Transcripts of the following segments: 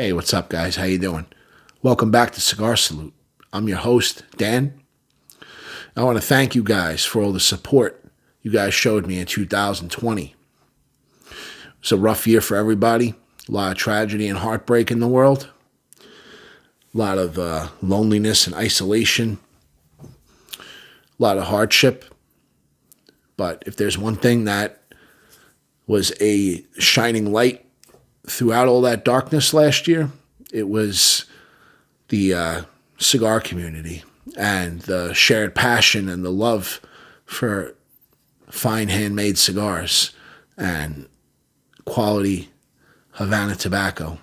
Hey, what's up, guys? How you doing? Welcome back to CigarSalute. I'm your host, Dan. I want to thank you guys for all the support you guys showed me in 2020. It's a rough year for everybody. A lot of tragedy and heartbreak in the world. A lot of loneliness and isolation. A lot of hardship. But if there's one thing that was a shining light throughout all that darkness last year, it was the cigar community and the shared passion and the love for fine handmade cigars and quality Havana tobacco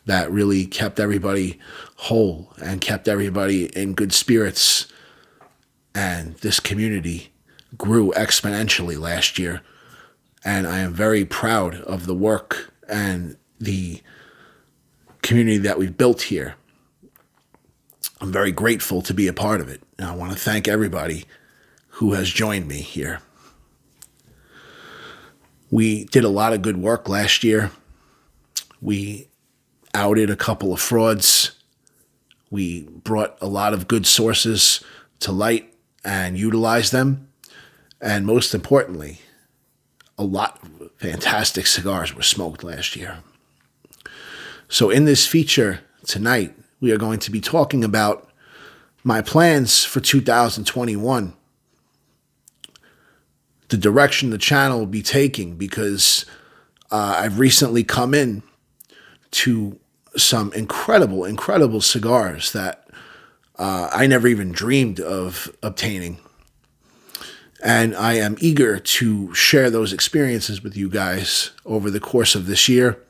that really kept everybody whole and kept everybody in good spirits. And this community grew exponentially last year. And I am very proud of the work and the community that we've built here. I'm very grateful to be a part of it. And I want to thank everybody who has joined me here. We did a lot of good work last year. We outed a couple of frauds. We brought a lot of good sources to light and utilized them. And most importantly, a lot of fantastic cigars were smoked last year. So in this feature tonight, we are going to be talking about my plans for 2021, the direction the channel will be taking, because I've recently come in to some incredible cigars that I never even dreamed of obtaining. And I am eager to share those experiences with you guys over the course of this year.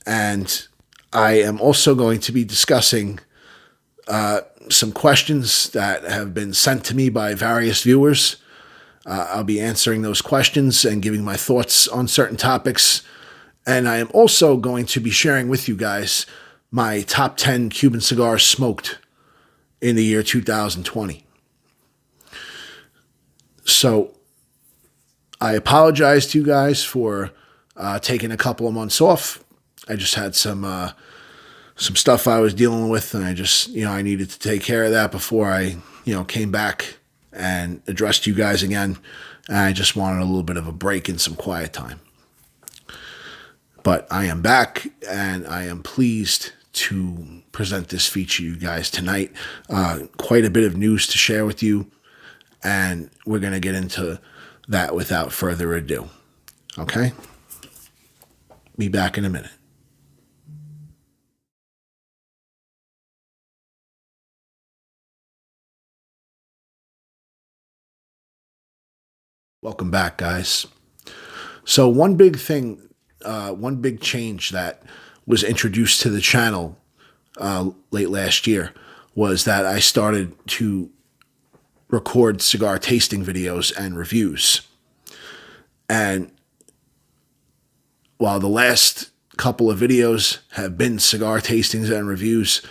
And I am also going to be discussing some questions that have been sent to me by various viewers. I'll be answering those questions and giving my thoughts on certain topics. And I am also going to be sharing with you guys my top 10 Cuban cigars smoked in the year 2020. So I apologize to you guys for taking a couple of months off. I just had some stuff I was dealing with, and I needed to take care of that before I, came back and addressed you guys again. And I just wanted a little bit of a break and some quiet time. But I am back, and I am pleased to present this feature to you guys tonight. Quite a bit of news to share with you, and we're going to get into that without further ado. Okay? Be back in a minute. Welcome back, guys. So one big change that was introduced to the channel late last year was that I started to record cigar tasting videos and reviews. And while the last couple of videos have been cigar tastings and reviews,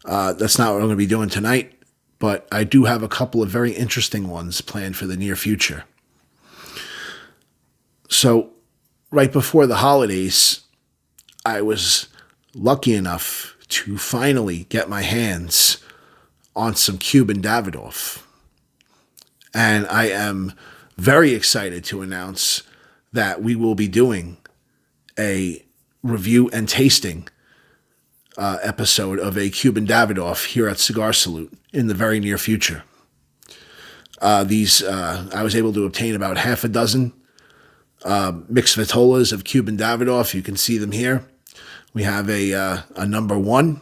that's not what I'm going to be doing tonight, but I do have a couple of very interesting ones planned for the near future. So right before the holidays, I was lucky enough to finally get my hands on some Cuban Davidoff. And I am very excited to announce that we will be doing a review and tasting episode of a Cuban Davidoff here at CigarSalute in the very near future. I was able to obtain about half a dozen mixed vitolas of Cuban Davidoff. You can see them here. We have a number one,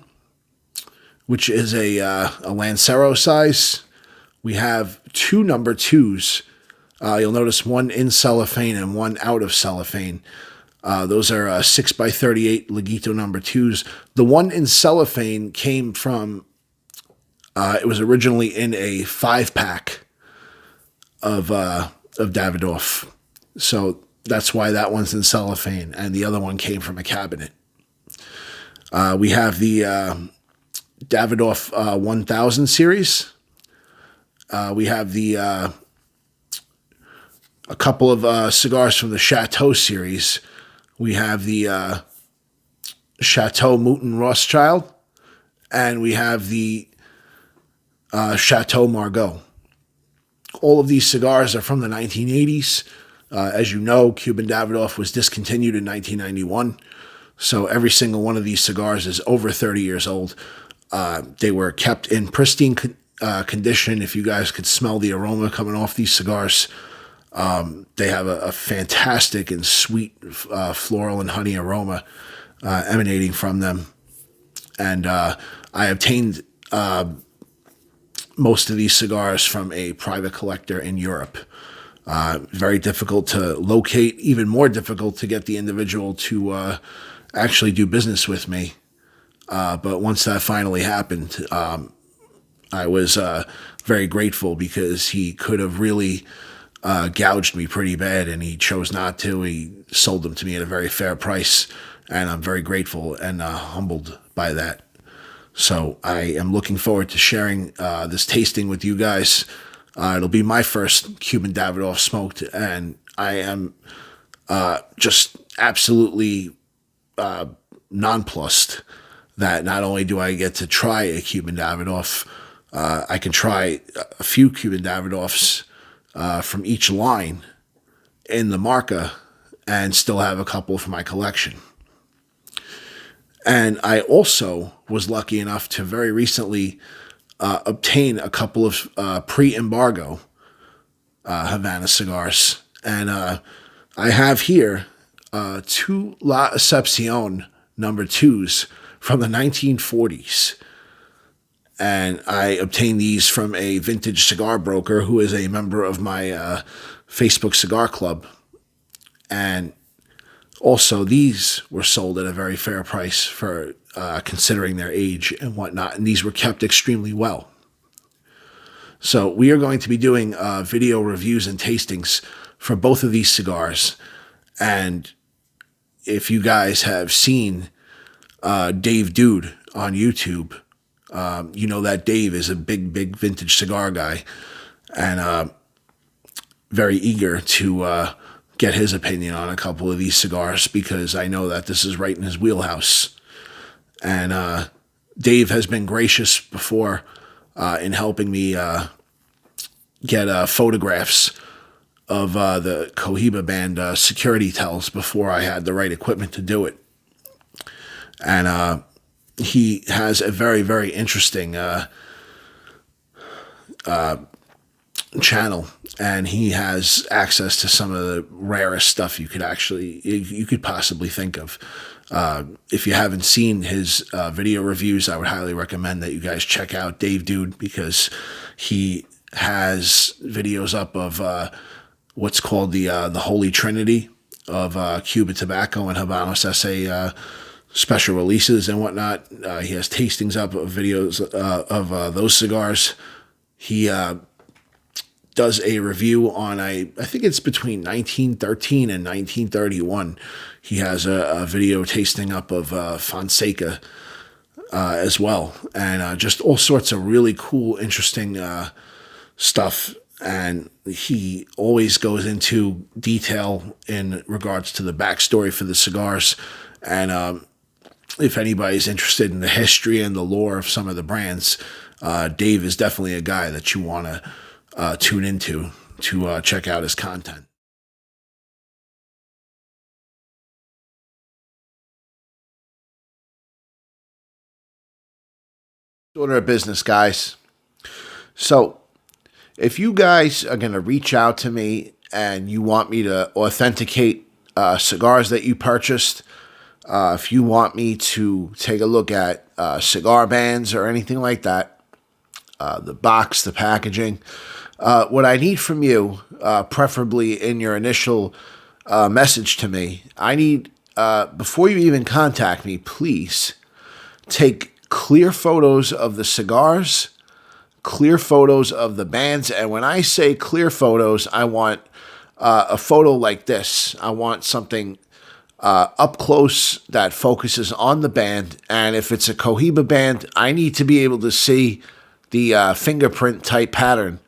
which is a Lancero size. We have two number twos. You'll notice one in cellophane and one out of cellophane. Those are 6x38 Laguito number twos. The one in cellophane came from, it was originally in a 5-pack of Davidoff. So that's why that one's in cellophane, and the other one came from a cabinet. We have the Davidoff 1000 series. We have a couple of cigars from the Chateau series. We have the Chateau Mouton Rothschild, and we have the Chateau Margaux. All of these cigars are from the 1980s. As you know, Cuban Davidoff was discontinued in 1991, so every single one of these cigars is over 30 years old. They were kept in pristine condition. If you guys could smell the aroma coming off these cigars, they have a fantastic and sweet floral and honey aroma emanating from them. And I obtained most of these cigars from a private collector in Europe. Very difficult to locate, even more difficult to get the individual to actually do business with me. But once that finally happened, I was very grateful, because he could have really gouged me pretty bad, and he chose not to. He sold them to me at a very fair price, and I'm very grateful and humbled by that. So I am looking forward to sharing this tasting with you guys. It'll be my first Cuban Davidoff smoked, and I am just absolutely nonplussed that not only do I get to try a Cuban Davidoff, I can try a few Cuban Davidoffs from each line in the marca and still have a couple for my collection. And I also was lucky enough to very recently obtain a couple of pre-embargo Havana cigars. And I have here two La Excepcion number 2s from the 1940s. And I obtained these from a vintage cigar broker who is a member of my Facebook cigar club. And also, these were sold at a very fair price for considering their age and whatnot. And these were kept extremely well. So we are going to be doing video reviews and tastings for both of these cigars. And if you guys have seen Dave Dude on YouTube, you know that Dave is a big vintage cigar guy, and very eager to get his opinion on a couple of these cigars, because I know that this is right in his wheelhouse. And Dave has been gracious before in helping me get photographs of the Cohiba band security tells before I had the right equipment to do it. And he has a very, very interesting channel, and he has access to some of the rarest stuff you could possibly think of. If you haven't seen his video reviews, I would highly recommend that you guys check out Dave Dude, because he has videos up of what's called the Holy Trinity of Cuba tobacco and Habanos SA special releases and whatnot. He has tastings up of videos of those cigars. He does a review on I think it's between 1913 and 1931. He has a video tasting up of Fonseca as well, and just all sorts of really cool, interesting stuff. And he always goes into detail in regards to the backstory for the cigars. And if anybody's interested in the history and the lore of some of the brands, Dave is definitely a guy that you want to tune into to check out his content. Order of business, guys. So if you guys are going to reach out to me and you want me to authenticate cigars that you purchased, if you want me to take a look at cigar bands or anything like that, the box, the packaging, what I need from you, preferably in your initial message to me, I need, before you even contact me, please take clear photos of the cigars, clear photos of the bands. And when I say clear photos, I want a photo like this. I want something up close that focuses on the band. And if it's a Cohiba band, I need to be able to see the fingerprint type pattern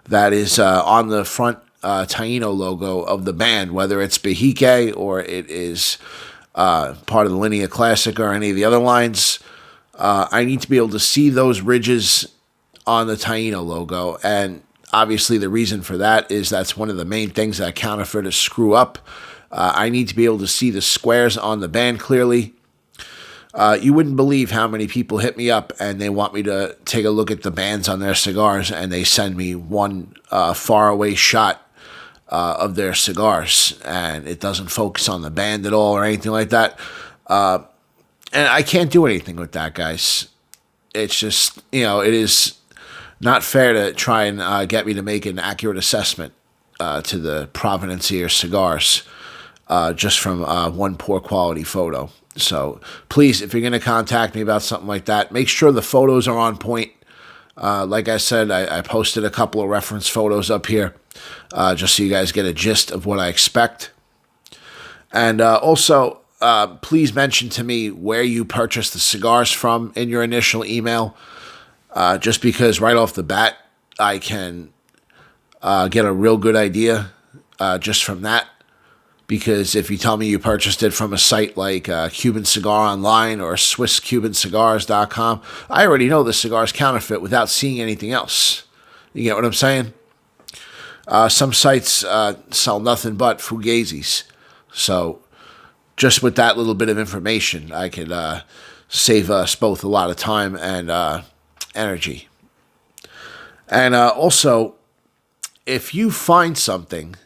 that is on the front Taino logo of the band, whether it's Bejique or it is part of the Linea Classic or any of the other lines, I need to be able to see those ridges on the Taino logo. And obviously the reason for that is that's one of the main things that counterfeiters screw up. I need to be able to see the squares on the band clearly. You wouldn't believe how many people hit me up and they want me to take a look at the bands on their cigars, and they send me one faraway shot of their cigars, and it doesn't focus on the band at all or anything like that. And I can't do anything with that, guys. It's just, it is not fair to try and get me to make an accurate assessment to the provenance of your cigars just from one poor quality photo. So please, if you're going to contact me about something like that, make sure the photos are on point. Like I said, I posted a couple of reference photos up here just so you guys get a gist of what I expect. And also, please mention to me where you purchased the cigars from in your initial email, just because right off the bat, I can get a real good idea just from that. Because if you tell me you purchased it from a site like Cuban Cigar Online or SwissCubanCigars.com, I already know the cigar's counterfeit without seeing anything else. You get what I'm saying? Some sites sell nothing but fugazis. So just with that little bit of information, I could save us both a lot of time and energy. And also, if you find something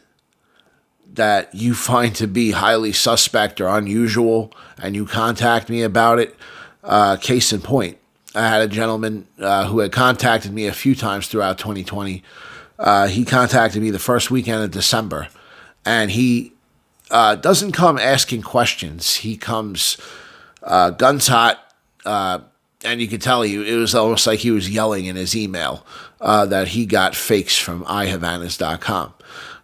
that you find to be highly suspect or unusual and you contact me about it, case in point, I had a gentleman who had contacted me a few times throughout 2020. He contacted me the first weekend of December, and he doesn't come asking questions. He comes guns hot, and you could tell it was almost like he was yelling in his email that he got fakes from iHavanas.com.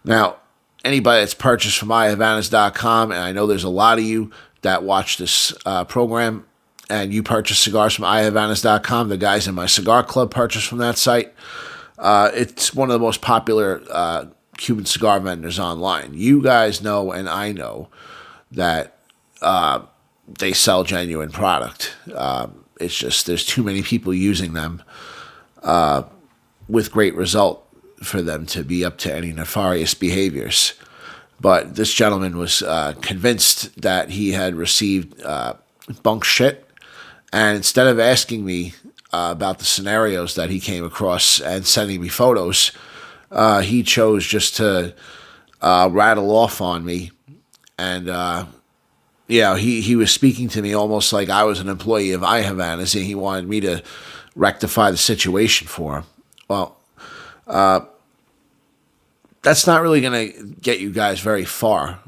Now, anybody that's purchased from iHavanas.com, and I know there's a lot of you that watch this program, and you purchase cigars from iHavanas.com. The guys in my cigar club purchase from that site. It's one of the most popular Cuban cigar vendors online. You guys know, and I know, that they sell genuine product. It's just there's too many people using them with great result for them to be up to any nefarious behaviors. But this gentleman was convinced that he had received bunk shit, and instead of asking me about the scenarios that he came across and sending me photos, he chose just to rattle off on me. And he was speaking to me almost like I was an employee of iHavanas, and he wanted me to rectify the situation for him. Well, that's not really going to get you guys very far,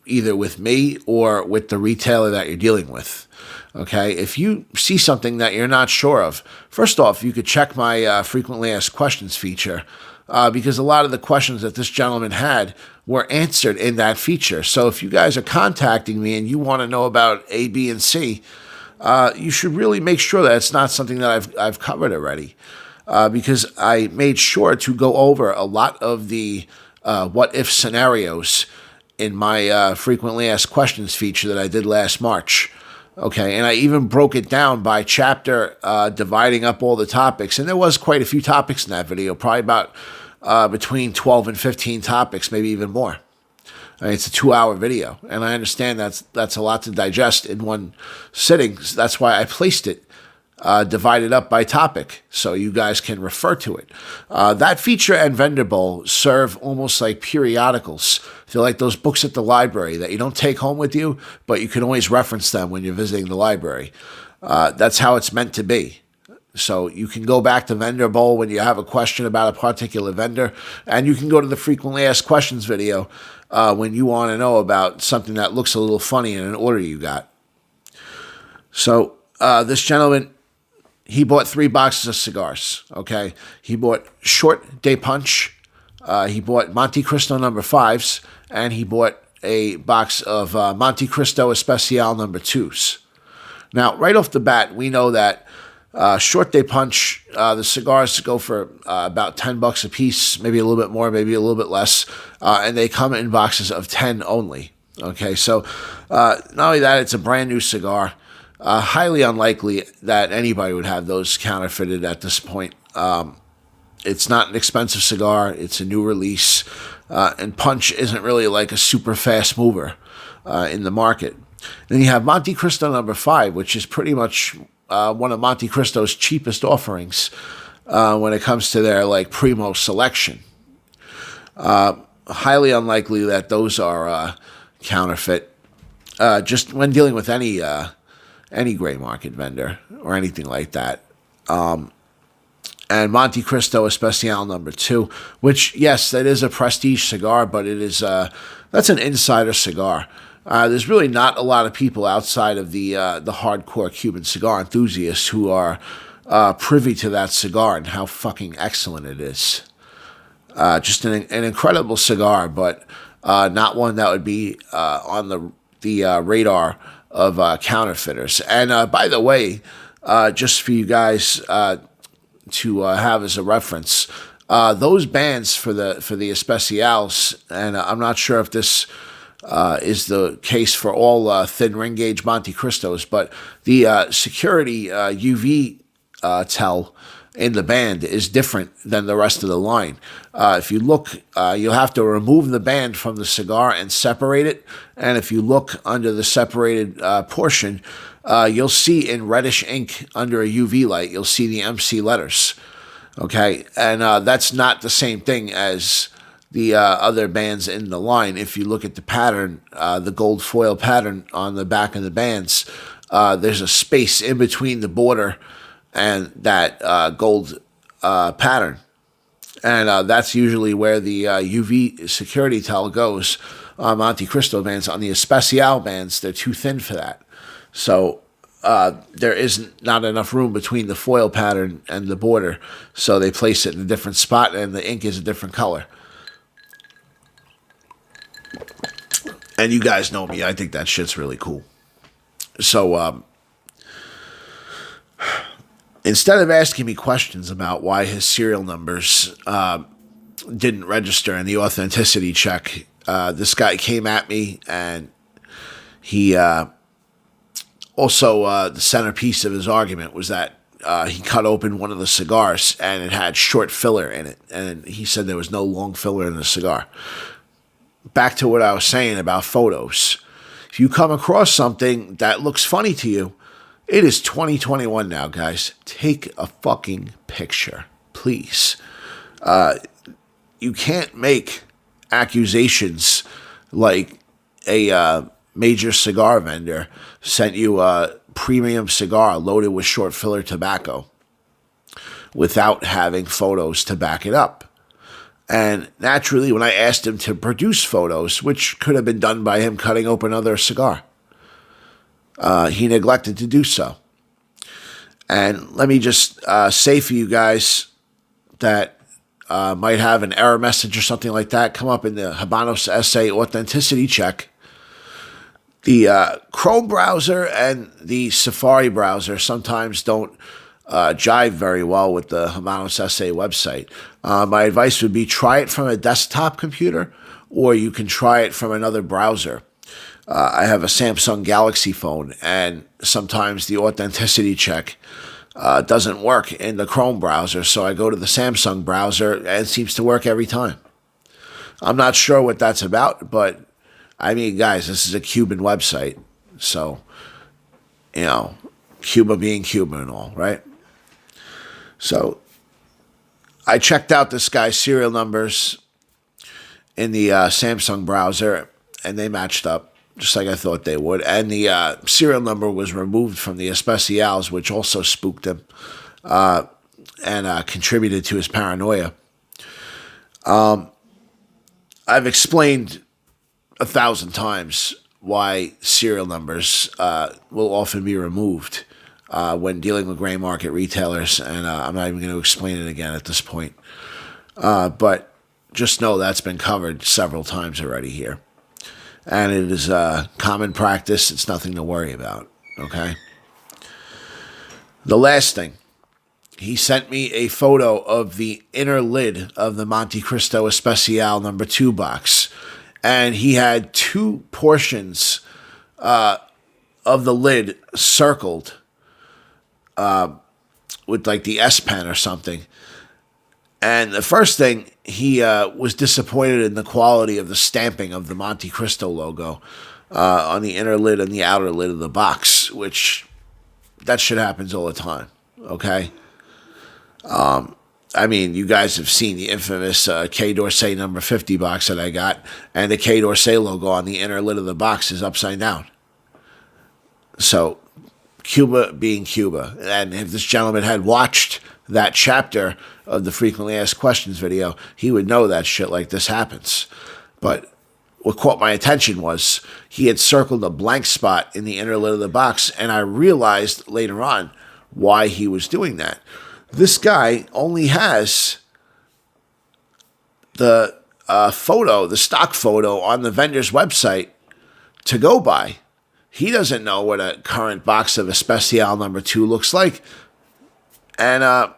either with me or with the retailer that you're dealing with. Okay, if you see something that you're not sure of, first off, you could check my frequently asked questions feature, because a lot of the questions that this gentleman had were answered in that feature. So if you guys are contacting me and you want to know about A, B, and C, you should really make sure that it's not something that I've covered already. Because I made sure to go over a lot of the what-if scenarios in my frequently asked questions feature that I did last March. Okay, and I even broke it down by chapter, dividing up all the topics. And there was quite a few topics in that video, probably about between 12 and 15 topics, maybe even more. I mean, it's a 2-hour video, and I understand that's a lot to digest in one sitting. So that's why I placed it divided up by topic, so you guys can refer to it. That feature and Vendor Bowl serve almost like periodicals. They're like those books at the library that you don't take home with you, but you can always reference them when you're visiting the library. That's how it's meant to be. So you can go back to Vendor Bowl when you have a question about a particular vendor, and you can go to the frequently asked questions video when you want to know about something that looks a little funny in an order you got. So this gentleman, he bought 3 boxes of cigars, okay? He bought Short Day Punch, he bought Monte Cristo No. 5s, and he bought a box of Monte Cristo Especial No. 2s. Now, right off the bat, we know that Short Day Punch, the cigars go for about $10 a piece, maybe a little bit more, maybe a little bit less, and they come in boxes of 10 only. Okay, so not only that, it's a brand new cigar. Highly unlikely that anybody would have those counterfeited at this point. It's not an expensive cigar. It's a new release. And Punch isn't really like a super fast mover in the market. Then you have Monte Cristo number 5, which is pretty much one of Monte Cristo's cheapest offerings when it comes to their like primo selection. Highly unlikely that those are counterfeit. Just when dealing with any gray market vendor or anything like that. And Monte Cristo Especial number 2, which, yes, that is a prestige cigar, but it is that's an insider cigar. There's really not a lot of people outside of the hardcore Cuban cigar enthusiasts who are privy to that cigar and how fucking excellent it is. Just an incredible cigar, but not one that would be on the radar of counterfeiters. And by the way, just for you guys to have as a reference, those bands for the Especials, and I'm not sure if this is the case for all thin ring gauge Monte Cristos, but the security UV tell in the band is different than the rest of the line. If you look, you'll have to remove the band from the cigar and separate it. And if you look under the separated portion, you'll see in reddish ink under a UV light, you'll see the MC letters. Okay, and that's not the same thing as the other bands in the line. If you look at the pattern, the gold foil pattern on the back of the bands, there's a space in between the border and that gold pattern. And that's usually where the UV security tell goes on Monte Cristo bands. On the Especial bands, they're too thin for that. So there isn't not enough room between the foil pattern and the border. So they place it in a different spot, and the ink is a different color. And you guys know me. I think that shit's really cool. So instead of asking me questions about why his serial numbers didn't register in the authenticity check, this guy came at me, and he also the centerpiece of his argument was that he cut open one of the cigars and it had short filler in it, and he said there was no long filler in the cigar. Back to what I was saying about photos. If you come across something that looks funny to you, it is 2021 now, guys. Take a fucking picture, please. You can't make accusations like a major cigar vendor sent you a premium cigar loaded with short filler tobacco without having photos to back it up. And naturally, when I asked him to produce photos, which could have been done by him cutting open another cigar, he neglected to do so. And let me just say for you guys that might have an error message or something like that come up in the Habanos Essay authenticity check. The Chrome browser and the Safari browser sometimes don't jive very well with the Habanos Essay website. My advice would be try it from a desktop computer, or you can try it from another browser. I have a Samsung Galaxy phone, and sometimes the authenticity check doesn't work in the Chrome browser, so I go to the Samsung browser, and it seems to work every time. I'm not sure what that's about, but, I mean, guys, this is a Cuban website, so, you know, Cuba being Cuba and all, right? So, I checked out this guy's serial numbers in the Samsung browser, and they matched up, just like I thought they would. And the serial number was removed from the Especials, which also spooked him and contributed to his paranoia. I've explained 1,000 times why serial numbers will often be removed when dealing with gray market retailers, and I'm not even going to explain it again at this point. But just know that's been covered several times already here. And it is common practice. It's nothing to worry about, okay? The last thing, he sent me a photo of the inner lid of the Monte Cristo Especial number 2 box. And he had 2 two portions of the lid circled with like the S pen or something. And the first thing, he was disappointed in the quality of the stamping of the Monte Cristo logo on the inner lid and the outer lid of the box, which that shit happens all the time, okay? I mean, you guys have seen the infamous K. Dorsey number 50 box that I got, and the K. Dorsey logo on the inner lid of the box is upside down. So, Cuba being Cuba. And if this gentleman had watched that chapter of the Frequently Asked Questions video, he would know that shit like this happens. But what caught my attention was he had circled a blank spot in the inner lid of the box, and I realized later on why he was doing that. This guy only has the photo, the stock photo on the vendor's website to go by. He doesn't know what a current box of Especial number 2 looks like. And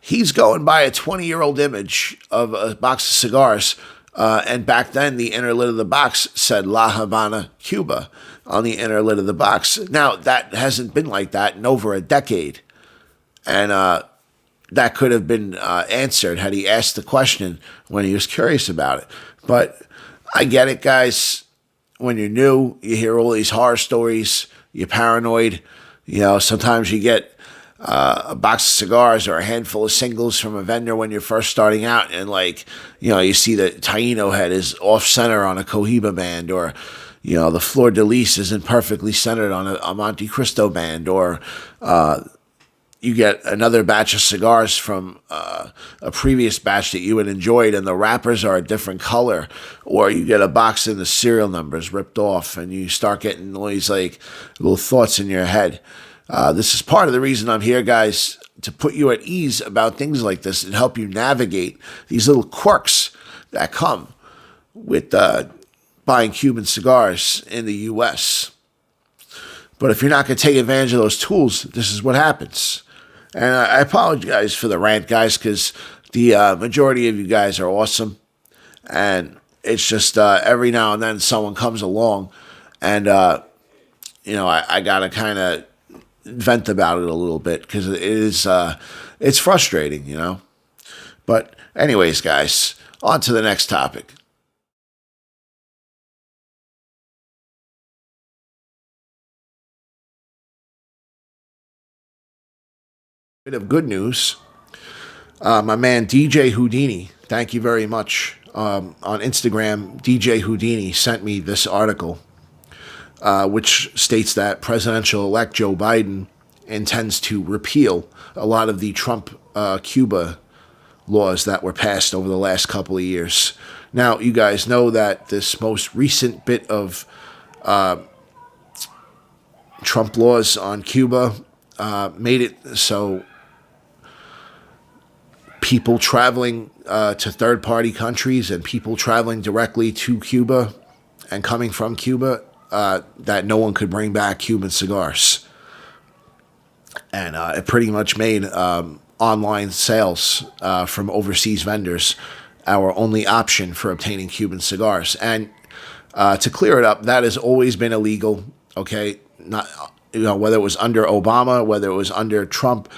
he's going by a 20-year-old image of a box of cigars. And back then, the inner lid of the box said La Habana, Cuba on the inner lid of the box. Now, that hasn't been like that in over a decade. And that could have been answered had he asked the question when he was curious about it. But I get it, guys. When you're new, you hear all these horror stories. You're paranoid. You know, sometimes you get a box of cigars or a handful of singles from a vendor when you're first starting out, and like, you know, you see the Taino head is off center on a Cohiba band, or, you know, the Fleur de Lis isn't perfectly centered on a Monte Cristo band, or you get another batch of cigars from a previous batch that you had enjoyed, and the wrappers are a different color, or you get a box and the serial numbers ripped off, and you start getting all these like little thoughts in your head. This is part of the reason I'm here, guys, to put you at ease about things like this and help you navigate these little quirks that come with buying Cuban cigars in the U.S. But if you're not going to take advantage of those tools, this is what happens. And I apologize for the rant, guys, because the majority of you guys are awesome. And it's just every now and then someone comes along and, you know, I got to kind of vent about it a little bit because it is, it's frustrating, you know. But anyways, guys, on to the next topic. Bit of good news. My man DJ Houdini, thank you very much. On Instagram, DJ Houdini sent me this article, which states that presidential-elect Joe Biden intends to repeal a lot of the Trump Cuba laws that were passed over the last couple of years. Now, you guys know that this most recent bit of Trump laws on Cuba made it so people traveling to third-party countries and people traveling directly to Cuba and coming from Cuba, that no one could bring back Cuban cigars. And it pretty much made online sales from overseas vendors our only option for obtaining Cuban cigars. And to clear it up, that has always been illegal, okay? Not, you know, whether it was under Obama, whether it was under Trump,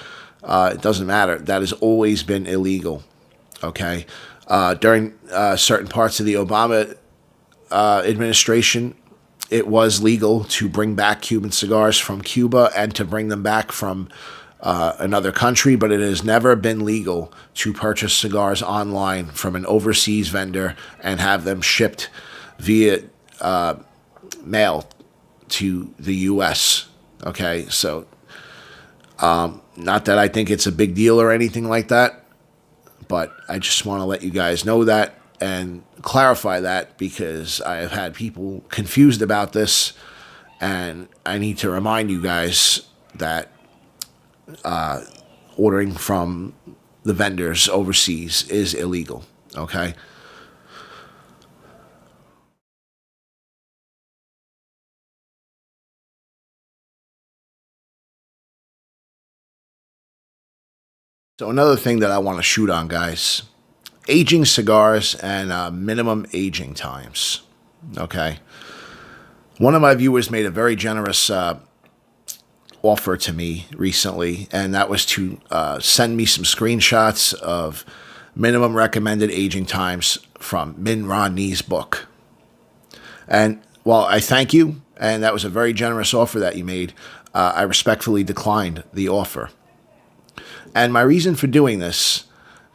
it doesn't matter. That has always been illegal, okay? During certain parts of the Obama administration, it was legal to bring back Cuban cigars from Cuba and to bring them back from another country, but it has never been legal to purchase cigars online from an overseas vendor and have them shipped via mail to the U.S., okay? So, not that I think it's a big deal or anything like that, but I just want to let you guys know that and clarify that because I have had people confused about this, and I need to remind you guys that ordering from the vendors overseas is illegal, okay? So another thing that I want to shoot on, guys, aging cigars and minimum aging times. Okay. One of my viewers made a very generous offer to me recently, and that was to send me some screenshots of minimum recommended aging times from Min Rodney's book. And while I thank you, and that was a very generous offer that you made, I respectfully declined the offer. And my reason for doing this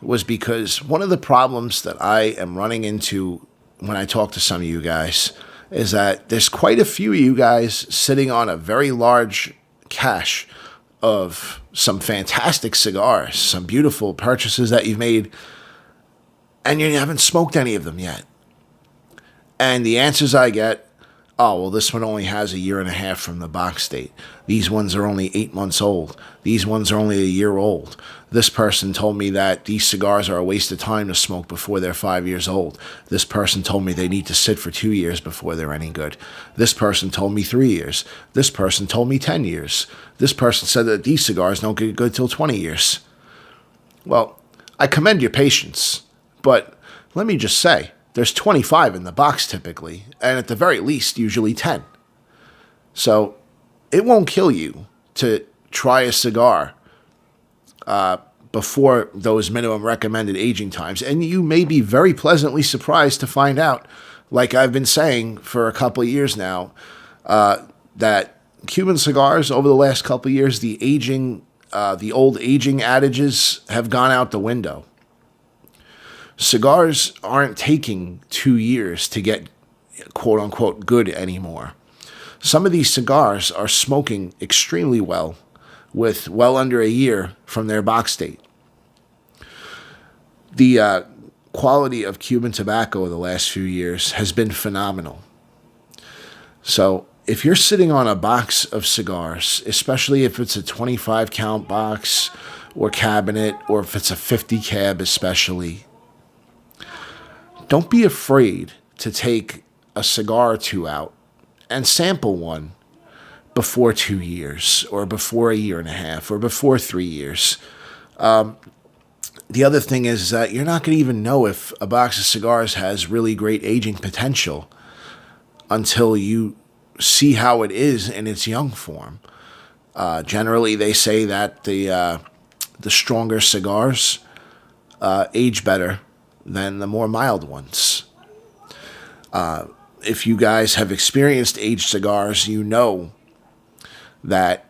was because one of the problems that I am running into when I talk to some of you guys is that there's quite a few of you guys sitting on a very large cache of some fantastic cigars, some beautiful purchases that you've made, and you haven't smoked any of them yet. And the answers I get, oh, well, this one only has 1.5 years from the box date. These ones are only 8 months old. These ones are only 1 year old. This person told me that these cigars are a waste of time to smoke before they're 5 years old. This person told me they need to sit for 2 years before they're any good. This person told me 3 years. This person told me 10 years. This person said that these cigars don't get good till 20 years. Well, I commend your patience, but let me just say, there's 25 in the box typically, and at the very least, usually 10. So it won't kill you to try a cigar before those minimum recommended aging times. And you may be very pleasantly surprised to find out, like I've been saying for a couple of years now, that Cuban cigars over the last couple of years, the old aging adages have gone out the window. Cigars aren't taking 2 years to get quote unquote good anymore. Some of these cigars are smoking extremely well with well under 1 year from their box date. The quality of Cuban tobacco the last few years has been phenomenal. So if you're sitting on a box of cigars, especially if it's a 25 count box or cabinet, or if it's a 50 cab especially, don't be afraid to take a cigar or two out and sample one before 2 years, or before 1.5 years, or before 3 years. The other thing is that you're not going to even know if a box of cigars has really great aging potential until you see how it is in its young form. Generally, they say that the stronger cigars age better than the more mild ones. If you guys have experienced aged cigars, you know that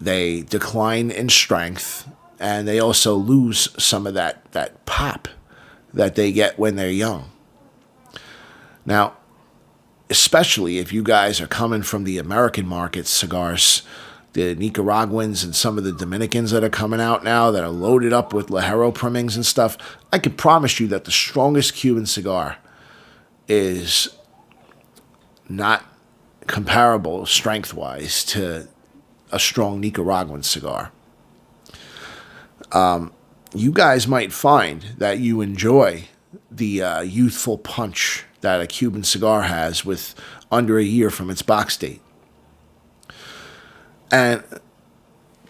they decline in strength, and they also lose some of that pop that they get when they're young. Now, especially if you guys are coming from the American market cigars, the Nicaraguans and some of the Dominicans that are coming out now that are loaded up with Ligero primings and stuff, I can promise you that the strongest Cuban cigar is not comparable strength-wise to a strong Nicaraguan cigar. You guys might find that you enjoy the youthful punch that a Cuban cigar has with under 1 year from its box date. And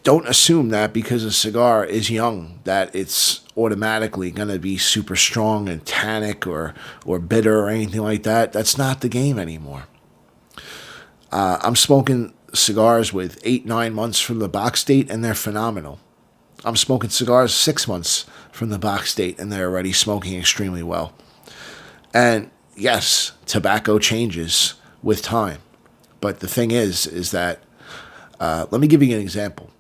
don't assume that because a cigar is young that it's automatically going to be super strong and tannic or bitter or anything like that. That's not the game anymore. I'm smoking cigars with 8-9 months from the box date, and they're phenomenal. I'm smoking cigars 6 months from the box date, and they're already smoking extremely well. And yes, tobacco changes with time. But the thing is that, let me give you an example.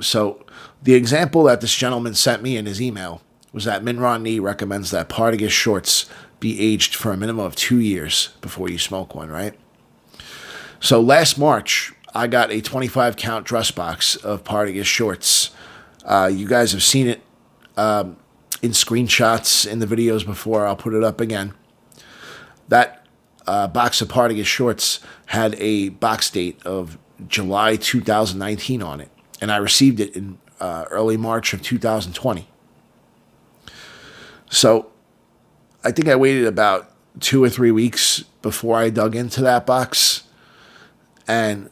So the example that this gentleman sent me in his email was that Min Rodney recommends that Partagas shorts be aged for a minimum of 2 years before you smoke one, right? So last March, I got a 25 count dress box of Partagas shorts. You guys have seen it in screenshots in the videos before. I'll put it up again. That box of Partagas shorts had a box date of July 2019 on it, and I received it in early March of 2020. So I think I waited about 2 or 3 weeks before I dug into that box, and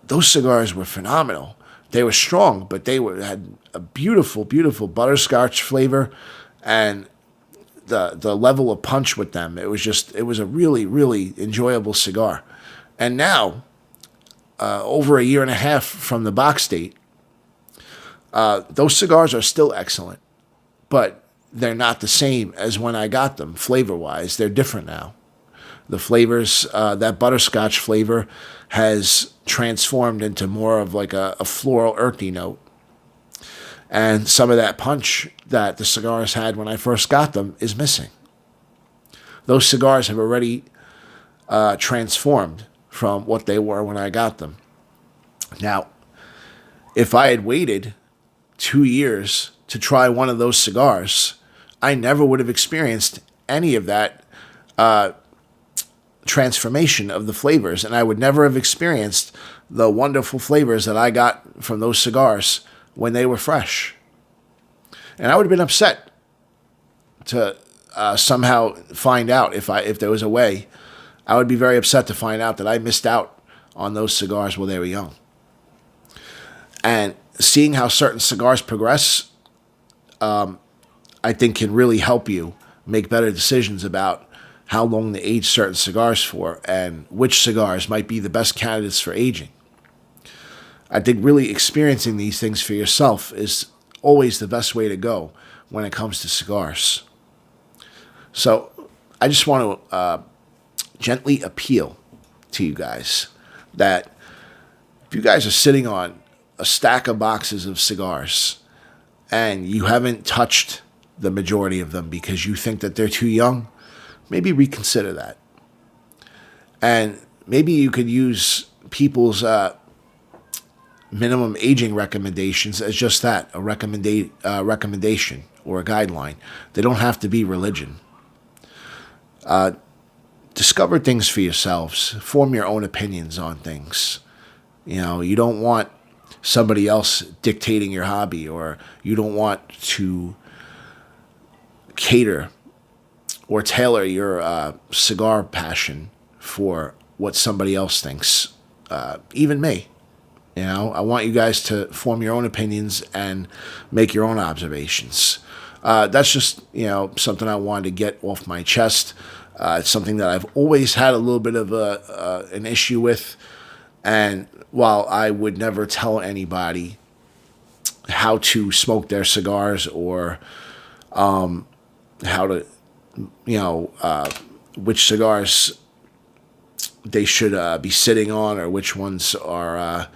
those cigars were phenomenal. They were strong, but they had a beautiful, beautiful butterscotch flavor, and the level of punch with them. It was a really, really enjoyable cigar. And now, over a year and a half from the box date, those cigars are still excellent, but they're not the same as when I got them. Flavor-wise, they're different now. The flavors, that butterscotch flavor has transformed into more of like a floral earthy note. And some of that punch that the cigars had when I first got them is missing. Those cigars have already transformed from what they were when I got them. Now, if I had waited 2 years to try one of those cigars, I never would have experienced any of that transformation of the flavors, and I would never have experienced the wonderful flavors that I got from those cigars when they were fresh. And I would have been upset to somehow find out if there was a way. I would be very upset to find out that I missed out on those cigars while they were young. And seeing how certain cigars progress, I think can really help you make better decisions about how long to age certain cigars for and which cigars might be the best candidates for aging. I think really experiencing these things for yourself is always the best way to go when it comes to cigars. So I just want to gently appeal to you guys that if you guys are sitting on a stack of boxes of cigars and you haven't touched the majority of them because you think that they're too young, maybe reconsider that. And maybe you could use people's minimum aging recommendations as just that, a recommendation or a guideline. They don't have to be religion. Discover things for yourselves. Form your own opinions on things. You know, you don't want somebody else dictating your hobby, or you don't want to cater or tailor your cigar passion for what somebody else thinks. Even me. You know, I want you guys to form your own opinions and make your own observations. That's just, something I wanted to get off my chest. It's something that I've always had a little bit of an issue with. And while I would never tell anybody how to smoke their cigars or how to, which cigars they should be sitting on or which ones are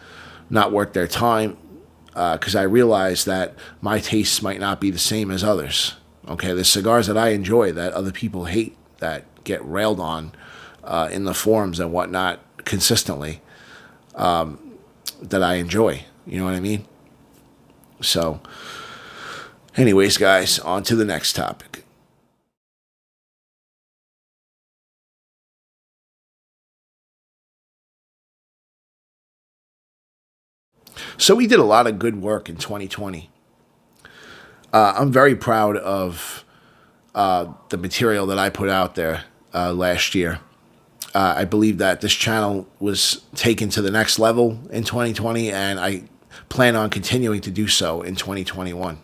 not worth their time, because I realize that my tastes might not be the same as others. Okay, the cigars that I enjoy that other people hate, that get railed on in the forums and whatnot consistently, that I enjoy. You know what I mean? So, anyways, guys, on to the next topic. So we did a lot of good work in 2020. I'm very proud of the material that I put out there last year. I believe that this channel was taken to the next level in 2020, and I plan on continuing to do so in 2021.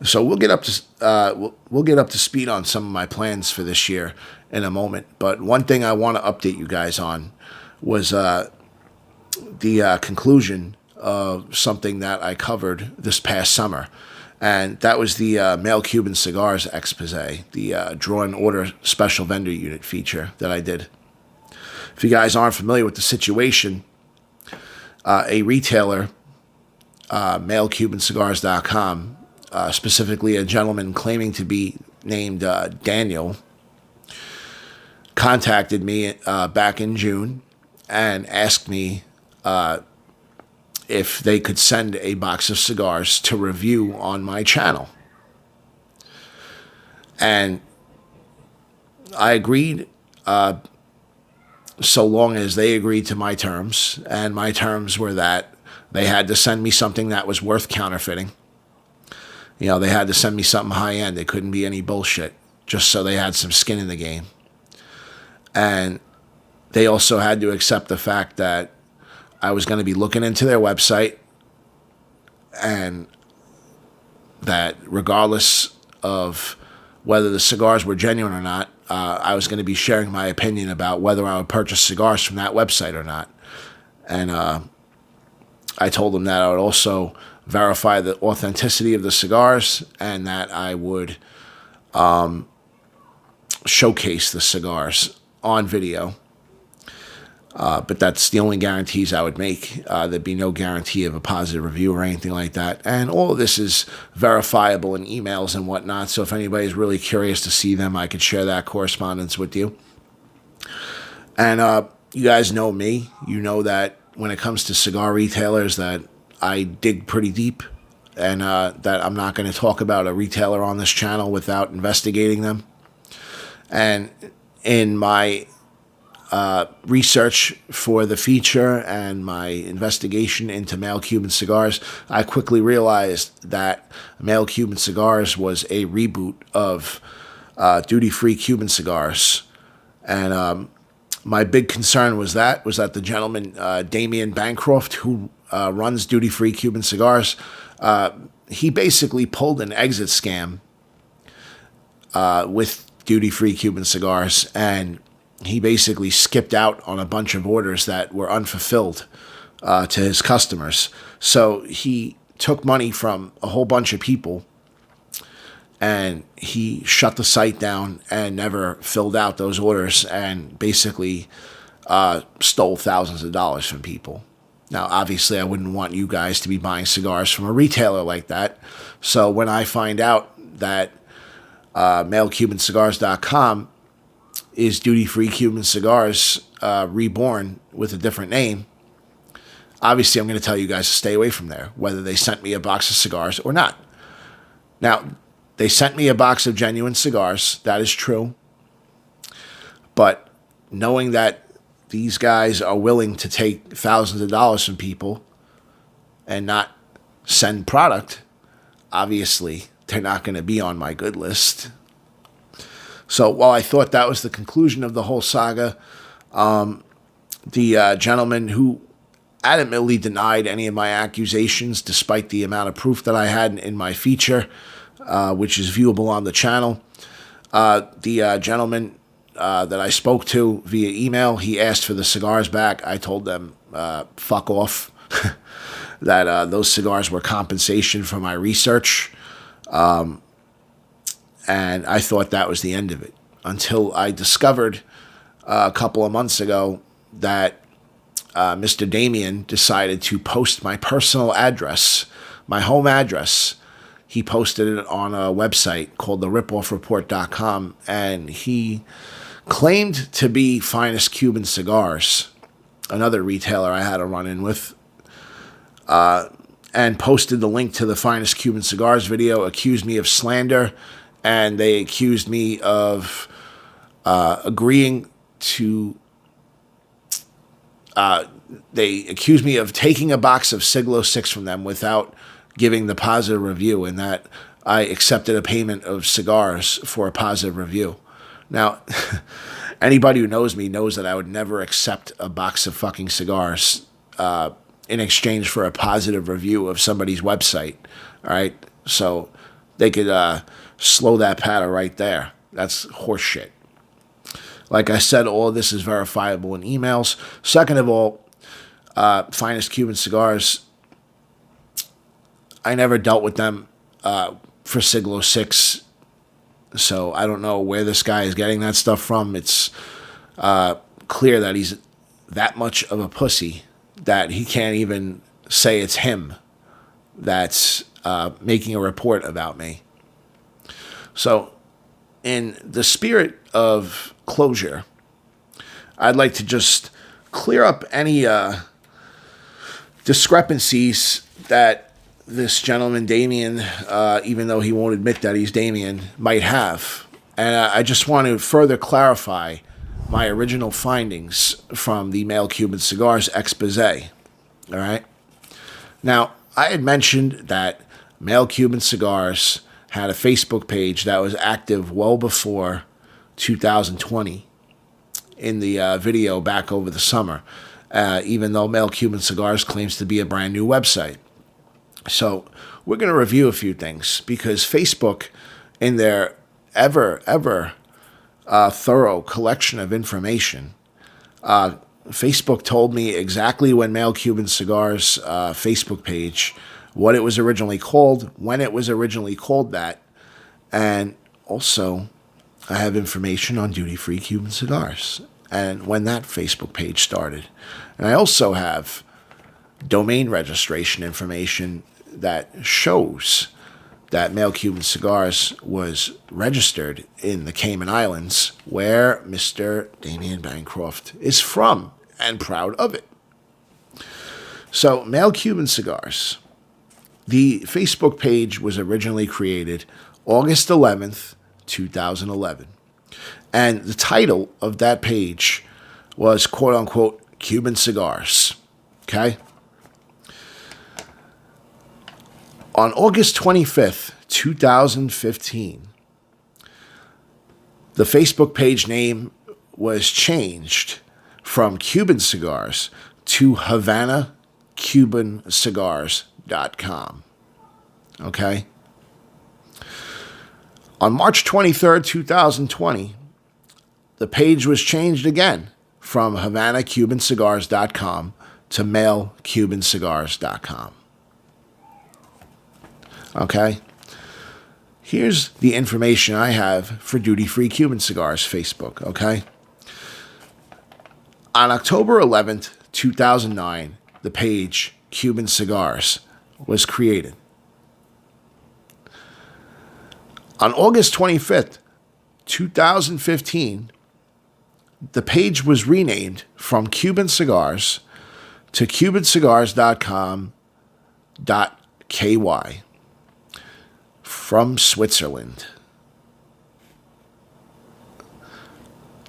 So we'll get up to speed on some of my plans for this year in a moment. But one thing I want to update you guys on was the conclusion of something that I covered this past summer. And that was the Male Cuban Cigars expose, the draw and order special vendor unit feature that I did. If you guys aren't familiar with the situation, a retailer, MaleCubanCigars.com, specifically a gentleman claiming to be named Daniel, contacted me back in June and asked me if they could send a box of cigars to review on my channel. And I agreed, so long as they agreed to my terms. And my terms were that they had to send me something that was worth counterfeiting. They had to send me something high-end. It couldn't be any bullshit, just so they had some skin in the game. And they also had to accept the fact that I was going to be looking into their website, and that regardless of whether the cigars were genuine or not. I was going to be sharing my opinion about whether I would purchase cigars from that website or not. And I told them that I would also verify the authenticity of the cigars and that I would showcase the cigars on video. But that's the only guarantees I would make. There'd be no guarantee of a positive review or anything like that. And all of this is verifiable in emails and whatnot. So if anybody's really curious to see them, I could share that correspondence with you. And you guys know me. You know that when it comes to cigar retailers that I dig pretty deep. And that I'm not going to talk about a retailer on this channel without investigating them. And in my research for the feature and my investigation into Male Cuban Cigars, I quickly realized that Male Cuban Cigars was a reboot of duty-free Cuban cigars. And my big concern was that the gentleman, Damian Bancroft, who runs duty-free Cuban cigars, he basically pulled an exit scam with duty-free Cuban cigars, and he basically skipped out on a bunch of orders that were unfulfilled to his customers. So he took money from a whole bunch of people, and he shut the site down and never filled out those orders, and basically stole thousands of dollars from people. Now, obviously, I wouldn't want you guys to be buying cigars from a retailer like that. So when I find out that MaleCubanCigars.com is duty-free Cuban cigars reborn with a different name, obviously I'm going to tell you guys to stay away from there, whether they sent me a box of cigars or not. Now, they sent me a box of genuine cigars. That is true. But knowing that these guys are willing to take thousands of dollars from people and not send product, obviously they're not going to be on my good list. So while I thought that was the conclusion of the whole saga, the gentleman who adamantly denied any of my accusations, despite the amount of proof that I had in my feature, which is viewable on the channel, the gentleman that I spoke to via email, he asked for the cigars back. I told them, fuck off, that those cigars were compensation for my research. And I thought that was the end of it, until I discovered a couple of months ago that Mr. Damien decided to post my personal address, my home address. He posted it on a website called theripoffreport.com, and he claimed to be Finest Cuban Cigars, another retailer I had a run-in with, and posted the link to the Finest Cuban Cigars video, accused me of slander, and they accused me of agreeing to... they accused me of taking a box of Siglo 6 from them without giving the positive review, and that I accepted a payment of cigars for a positive review. Now, anybody who knows me knows that I would never accept a box of fucking cigars in exchange for a positive review of somebody's website. All right? So they could slow that patter right there. That's horseshit. Like I said, all of this is verifiable in emails. Second of all, Finest Cuban Cigars, I never dealt with them for Siglo 6, so I don't know where this guy is getting that stuff from. It's clear that he's that much of a pussy that he can't even say it's him that's making a report about me. So, in the spirit of closure, I'd like to just clear up any discrepancies that this gentleman, Damien, even though he won't admit that he's Damien, might have. And I just want to further clarify my original findings from the Male Cuban Cigars expose. All right? Now, I had mentioned that Male Cuban Cigars had a Facebook page that was active well before 2020 in the video back over the summer, even though Male Cuban Cigars claims to be a brand new website. So we're going to review a few things, because Facebook, in their ever thorough collection of information. Facebook told me exactly when Male Cuban Cigars Facebook page, what it was originally called, when it was originally called that, and also I have information on duty-free Cuban cigars and when that Facebook page started. And I also have domain registration information that shows that Male Cuban Cigars was registered in the Cayman Islands, where Mr. Damian Bancroft is from and proud of it. So, Male Cuban Cigars. The Facebook page was originally created August 11th, 2011. And the title of that page was, quote-unquote, Cuban Cigars. Okay? On August 25th, 2015, the Facebook page name was changed from Cuban Cigars to HavanaCubanCigars.com. Okay? On March 23rd, 2020, the page was changed again from HavanaCubanCigars.com to MaleCubanCigars.com. Okay? Here's the information I have for Duty Free Cuban Cigars Facebook, okay? On October 11th, 2009, the page Cuban Cigars was created. On August 25th, 2015, the page was renamed from Cuban Cigars to CubanCigars.com.ky. From Switzerland.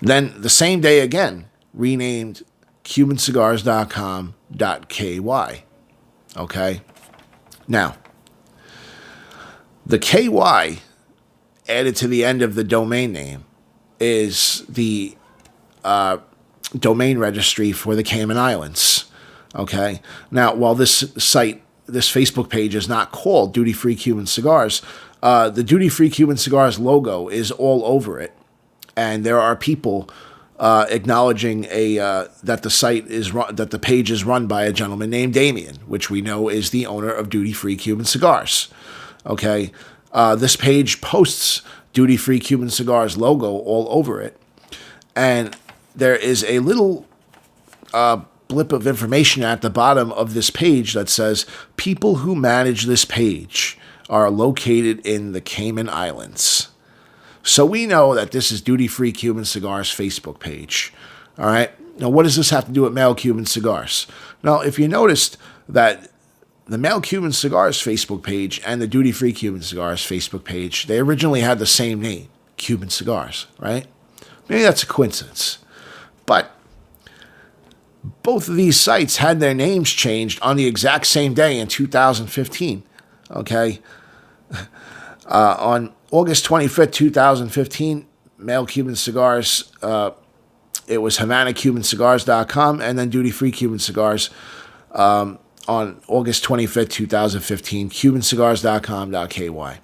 Then the same day again, renamed CubanCigars.com.ky. Okay? Now, the KY added to the end of the domain name is the domain registry for the Cayman Islands. Okay? Now, while this Facebook page is not called Duty Free Cuban Cigars, the Duty Free Cuban Cigars logo is all over it, and there are people acknowledging that the page is run by a gentleman named Damian, which we know is the owner of Duty Free Cuban Cigars. Okay, this page posts Duty Free Cuban Cigars logo all over it, and there is a little blip of information at the bottom of this page that says people who manage this page are located in the Cayman Islands. So we know that this is Duty Free Cuban Cigars Facebook page. All right. Now, what does this have to do with Male Cuban Cigars? Now, if you noticed that the Male Cuban Cigars Facebook page and the Duty Free Cuban Cigars Facebook page, they originally had the same name, Cuban Cigars, right? Maybe that's a coincidence. But both of these sites had their names changed on the exact same day in 2015. Okay? On August 25th, 2015, Male Cuban Cigars, it was HavanaCubanCigars.com, and then Duty Free Cuban Cigars on August 25th, 2015, CubanCigars.com.ky.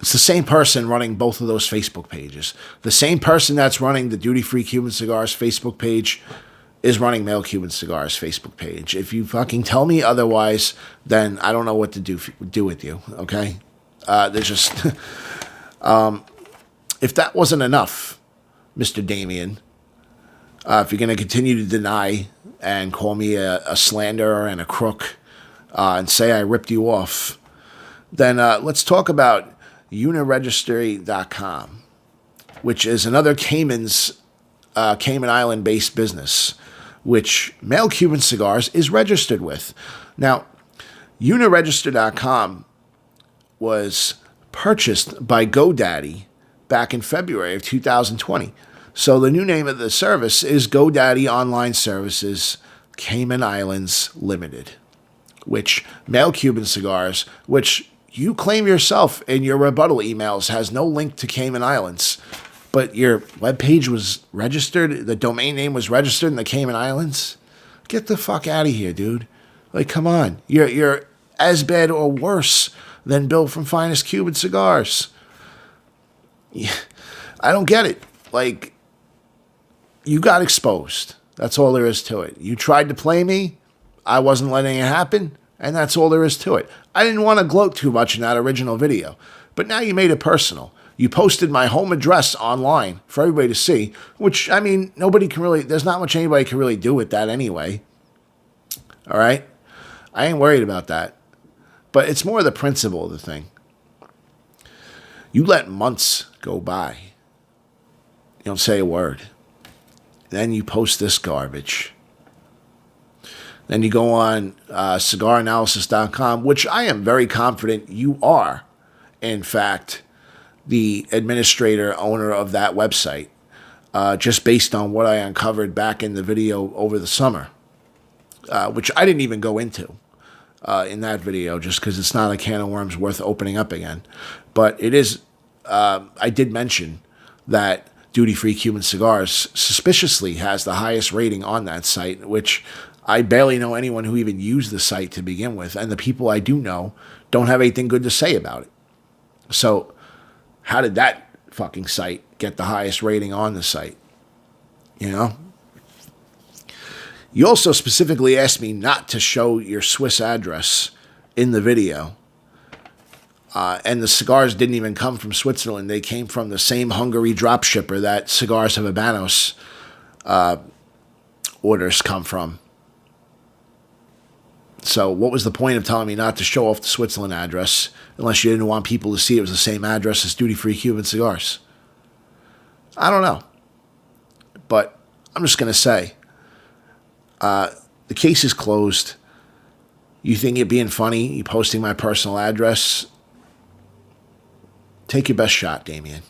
It's the same person running both of those Facebook pages. The same person that's running the Duty Free Cuban Cigars Facebook page is running Male Cuban Cigars Facebook page. If you fucking tell me otherwise, then I don't know what to do with you, okay? There's just... if that wasn't enough, Mr. Damian, if you're going to continue to deny and call me a slanderer and a crook and say I ripped you off, then let's talk about Uniregistry.com, which is another Cayman Island-based business, which Male Cuban Cigars is registered with. Now, Uniregister.com was purchased by GoDaddy back in February of 2020. So the new name of the service is GoDaddy Online Services Cayman Islands Limited, which Male Cuban Cigars, which you claim yourself in your rebuttal emails has no link to Cayman Islands, but your webpage was registered, the domain name was registered in the Cayman Islands? Get the fuck out of here, dude. Like, come on. You're as bad or worse than Bill from Finest Cuban Cigars. Yeah, I don't get it. Like, you got exposed. That's all there is to it. You tried to play me. I wasn't letting it happen. And that's all there is to it. I didn't want to gloat too much in that original video. But now you made it personal. You posted my home address online for everybody to see, which, I mean, nobody can really, there's not much anybody can really do with that anyway. All right? I ain't worried about that. But it's more the principle of the thing. You let months go by. You don't say a word. Then you post this garbage. Then you go on cigaranalysis.com, which I am very confident you are, in fact, the administrator, owner of that website, just based on what I uncovered back in the video over the summer, which I didn't even go into in that video just because it's not a can of worms worth opening up again. But it is, I did mention that Duty-Free Cuban Cigars suspiciously has the highest rating on that site, which I barely know anyone who even used the site to begin with, and the people I do know don't have anything good to say about it. So how did that fucking site get the highest rating on the site? You know? You also specifically asked me not to show your Swiss address in the video. And the cigars didn't even come from Switzerland. They came from the same Hungary drop shipper that Cigars of Habanos orders come from. So what was the point of telling me not to show off the Switzerland address unless you didn't want people to see it was the same address as Duty-Free Cuban Cigars? I don't know. But I'm just going to say, the case is closed. You think you're being funny? You posting my personal address? Take your best shot, Damien.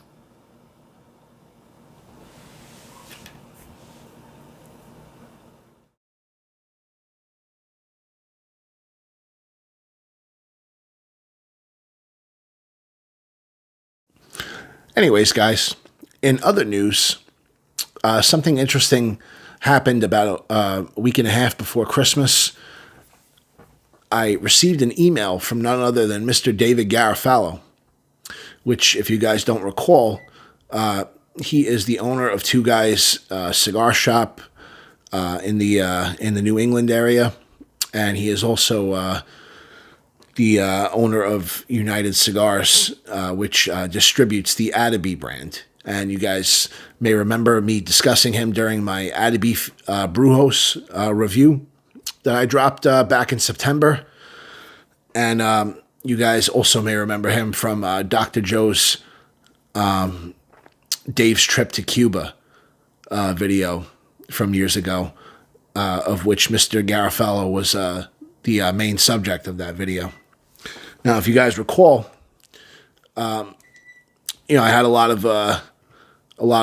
Anyways, guys, in other news, something interesting happened about a week and a half before Christmas. I received an email from none other than Mr. David Garofalo, which, if you guys don't recall, he is the owner of Two Guys Cigar Shop in the New England area, and he is also the owner of United Cigars, which distributes the Atabey brand. And you guys may remember me discussing him during my Atabey Brewhouse review that I dropped back in September. And you guys also may remember him from Dr. Joe's Dave's Trip to Cuba video from years ago, of which Mr. Garofalo was the main subject of that video. Now, if you guys recall, I had a lot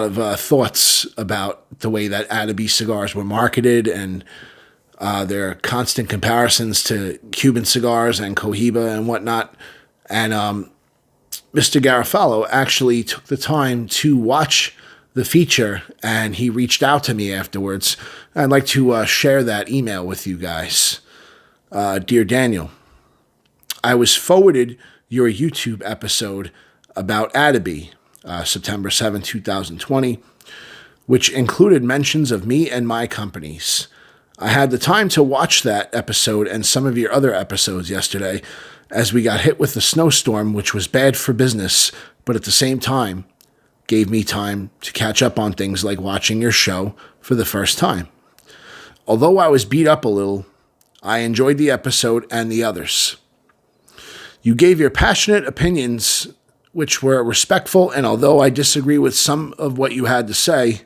of thoughts about the way that Atabey cigars were marketed and their constant comparisons to Cuban cigars and Cohiba and whatnot. And Mr. Garofalo actually took the time to watch the feature, and he reached out to me afterwards. I'd like to share that email with you guys. Dear Daniel, I was forwarded your YouTube episode about Atabey, September 7, 2020, which included mentions of me and my companies. I had the time to watch that episode and some of your other episodes yesterday as we got hit with the snowstorm, which was bad for business, but at the same time gave me time to catch up on things like watching your show for the first time. Although I was beat up a little, I enjoyed the episode and the others. You gave your passionate opinions, which were respectful, and although I disagree with some of what you had to say,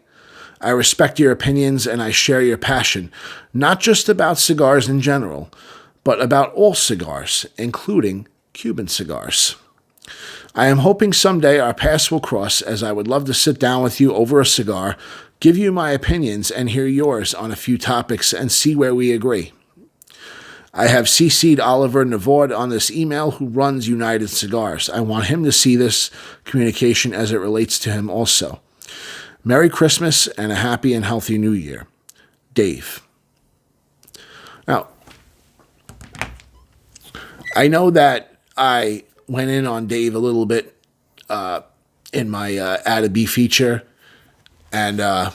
I respect your opinions and I share your passion, not just about cigars in general, but about all cigars, including Cuban cigars. I am hoping someday our paths will cross, as I would love to sit down with you over a cigar, give you my opinions and hear yours on a few topics and see where we agree. I have CC'd Oliver Navard on this email, who runs United Cigars. I want him to see this communication as it relates to him also. Merry Christmas and a happy and healthy New Year. Dave. Now, I know that I went in on Dave a little bit in my Atabey feature. And I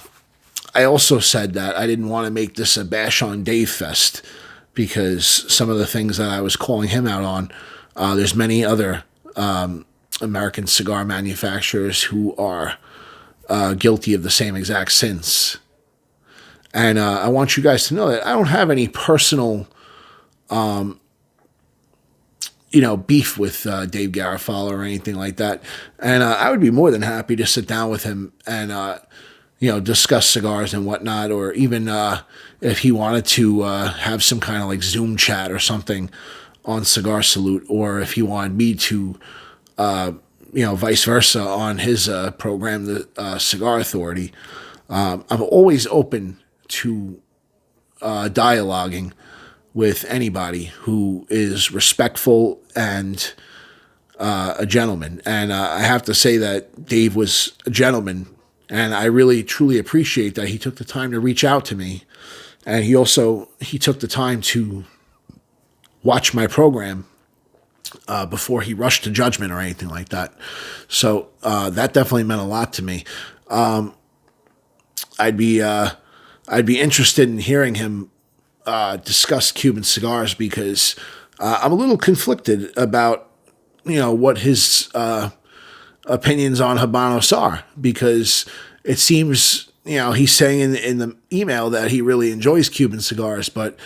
also said that I didn't want to make this a bash on Dave fest, because some of the things that I was calling him out on, there's many other American cigar manufacturers who are guilty of the same exact sins. And I want you guys to know that I don't have any personal, beef with Dave Garofalo or anything like that. And I would be more than happy to sit down with him and, discuss cigars and whatnot, or even if he wanted to have some kind of like Zoom chat or something on CigarSalute, or if he wanted me to, vice versa on his program, the Cigar Authority. I'm always open to dialoguing with anybody who is respectful and a gentleman. And I have to say that Dave was a gentleman, and I really, truly appreciate that he took the time to reach out to me. And he took the time to watch my program before he rushed to judgment or anything like that. So that definitely meant a lot to me. I'd be interested in hearing him discuss Cuban cigars, because I'm a little conflicted about what his opinions on Habanos are, because it seems he's saying in the email that he really enjoys Cuban cigars, but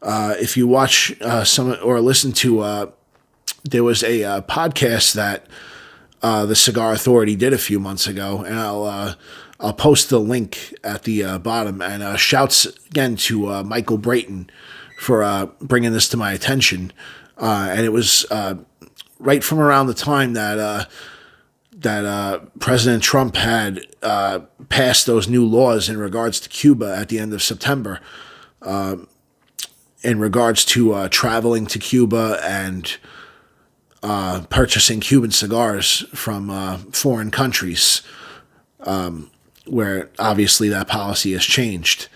if you watch some or listen to there was a podcast that the Cigar Authority did a few months ago, and I'll post the link at the bottom. And shouts again to Michael Brayton for bringing this to my attention. And it was right from around the time that President Trump had passed those new laws in regards to Cuba at the end of September, in regards to traveling to Cuba and purchasing Cuban cigars from foreign countries, where obviously that policy has changed.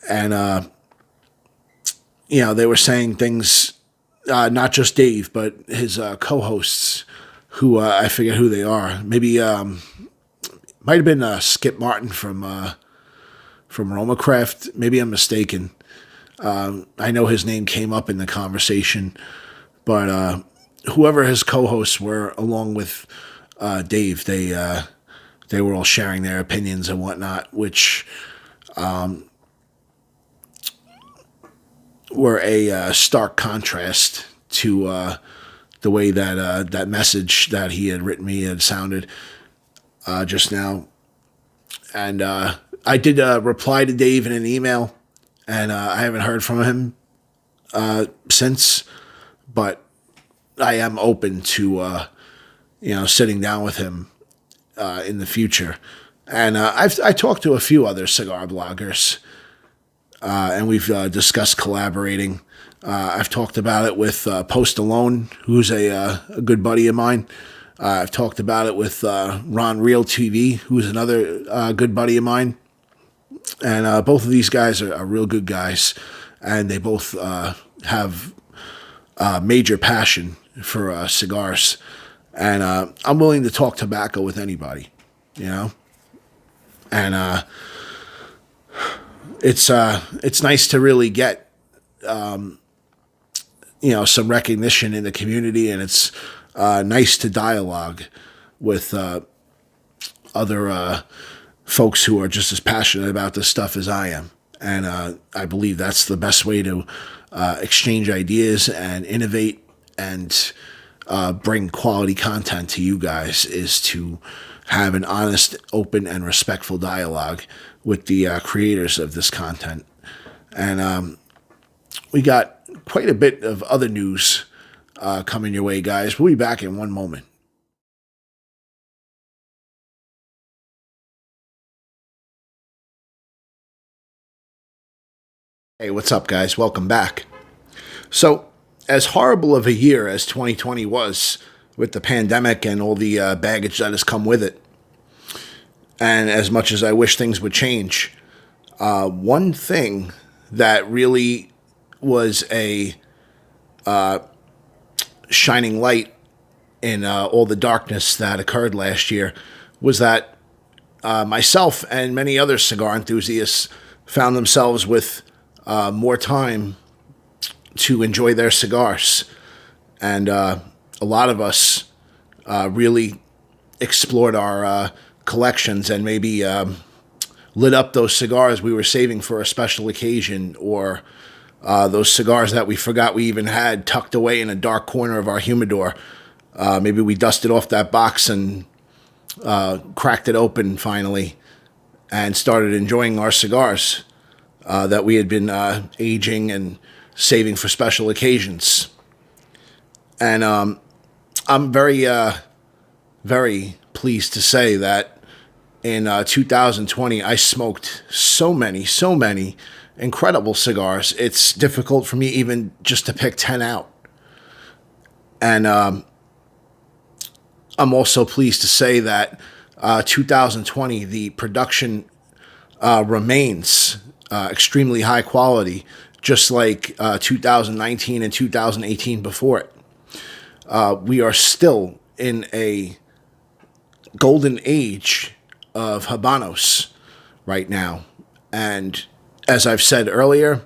And, they were saying things, not just Dave, but his co-hosts, who I forget who they are. Maybe might have been Skip Martin from Romacraft. Maybe I'm mistaken. I know his name came up in the conversation, but whoever his co-hosts were, along with Dave, they were all sharing their opinions and whatnot, which were a stark contrast to the way that that message that he had written me had sounded just now. And I did reply to Dave in an email, and I haven't heard from him since, but I am open to sitting down with him in the future. And I talked to a few other cigar bloggers, and we've discussed collaborating. I've talked about it with Post Alone, who's a good buddy of mine. I've talked about it with Ron Real TV, who's another good buddy of mine. And both of these guys are real good guys, and they both have major passion for cigars. And I'm willing to talk tobacco with anybody, And it's nice to really get some recognition in the community, and it's nice to dialogue with other folks who are just as passionate about this stuff as I am. And I believe that's the best way to exchange ideas and innovate and bring quality content to you guys, is to have an honest, open, and respectful dialogue with the creators of this content. And we got quite a bit of other news coming your way, guys. We'll be back in one moment. Hey, what's up, guys? Welcome back. So, as horrible of a year as 2020 was, with the pandemic and all the baggage that has come with it, and as much as I wish things would change, one thing that really was a shining light in all the darkness that occurred last year was that myself and many other cigar enthusiasts found themselves with more time to enjoy their cigars. And a lot of us really explored our collections and maybe lit up those cigars we were saving for a special occasion, or those cigars that we forgot we even had tucked away in a dark corner of our humidor. Maybe we dusted off that box and cracked it open finally and started enjoying our cigars that we had been aging and saving for special occasions. And I'm very, very pleased to say that in 2020, I smoked so many incredible cigars. It's difficult for me even just to pick 10 out. And I'm also pleased to say that 2020, the production remains extremely high quality, just like 2019 and 2018 before it. We are still in a golden age of Habanos right now. And as I've said earlier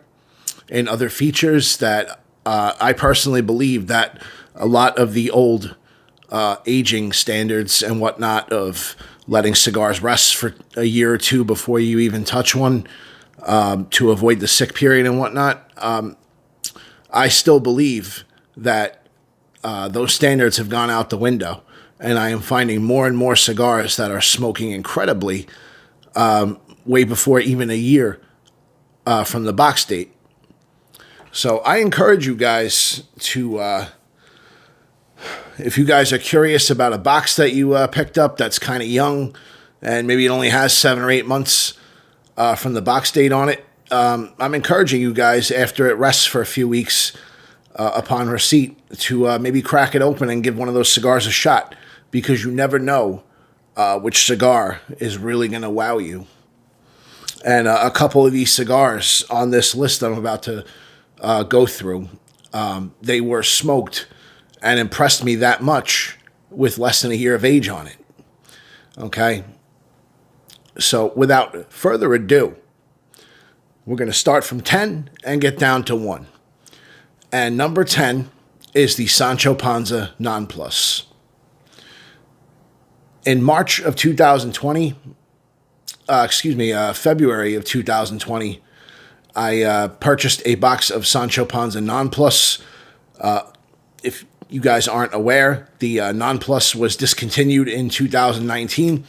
in other features, that I personally believe that a lot of the old aging standards and whatnot of letting cigars rest for a year or two before you even touch one to avoid the sick period and whatnot, I still believe that those standards have gone out the window, and I am finding more and more cigars that are smoking incredibly way before even a year from the box date. So I encourage you guys to, if you guys are curious about a box that you picked up that's kind of young and maybe it only has 7 or 8 months from the box date on it, I'm encouraging you guys, after it rests for a few weeks upon receipt, to maybe crack it open and give one of those cigars a shot, because you never know which cigar is really going to wow you. And a couple of these cigars on this list I'm about to go through, they were smoked and impressed me that much with less than a year of age on it. Okay? So without further ado, we're going to start from 10 and get down to 1. And number 10 is the Sancho Panza Non Plus. In March of 2020, February of 2020, I purchased a box of Sancho Panza Non Plus. If you guys aren't aware, the Non Plus was discontinued in 2019.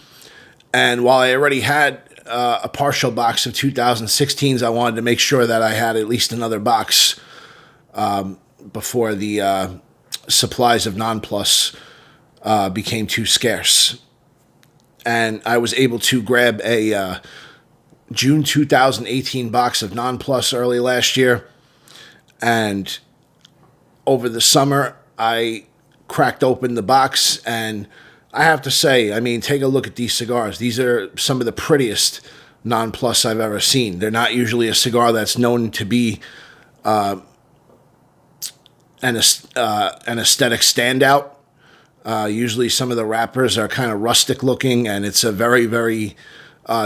And while I already had a partial box of 2016s, I wanted to make sure that I had at least another box before the supplies of Non Plus became too scarce. And I was able to grab a June 2018 box of Non Plus early last year. And over the summer, I cracked open the box, and I have to say, I mean, take a look at these cigars. These are some of the prettiest Non Plus I've ever seen. They're not usually a cigar that's known to be an aesthetic standout. Usually some of the wrappers are kind of rustic looking, and it's a very, very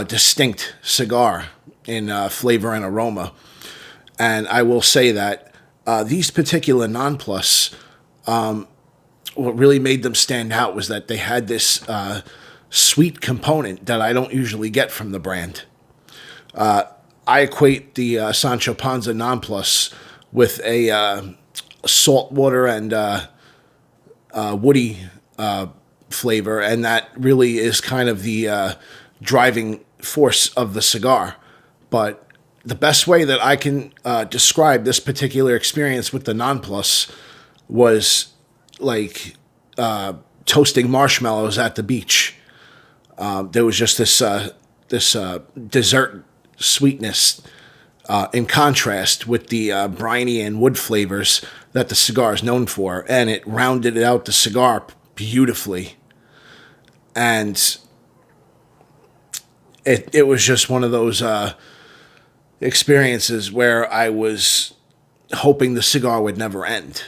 distinct cigar in flavor and aroma. And I will say that these particular Non Plus, what really made them stand out was that they had this sweet component that I don't usually get from the brand. I equate the Sancho Panza Non Plus with a saltwater and woody flavor, and that really is kind of the driving force of the cigar. But the best way that I can describe this particular experience with the Non Plus was like toasting marshmallows at the beach. There was just this dessert sweetness in contrast with the briny and wood flavors that the cigar is known for, and it rounded out the cigar beautifully. And it was just one of those experiences where I was hoping the cigar would never end.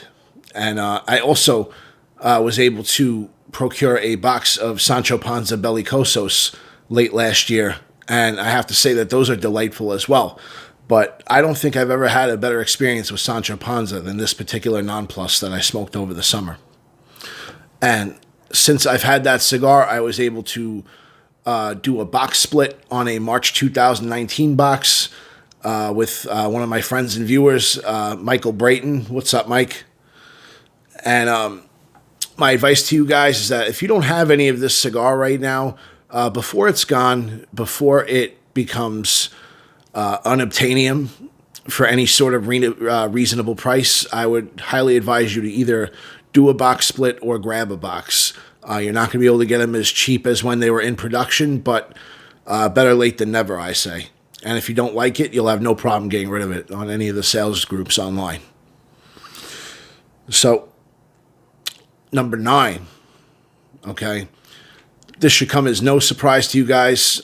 And I also was able to procure a box of Sancho Panza Bellicosos late last year, and I have to say that those are delightful as well. But I don't think I've ever had a better experience with Sancho Panza than this particular non-plus that I smoked over the summer. And since I've had that cigar, I was able to do a box split on a March 2019 box with one of my friends and viewers, Michael Brayton. What's up, Mike? And my advice to you guys is that if you don't have any of this cigar right now, before it's gone, before it becomes unobtainium for any sort of reasonable price, I would highly advise you to either do a box split or grab a box. You're not going to be able to get them as cheap as when they were in production, but better late than never, I say. And if you don't like it, you'll have no problem getting rid of it on any of the sales groups online. So, number 9, okay? This should come as no surprise to you guys.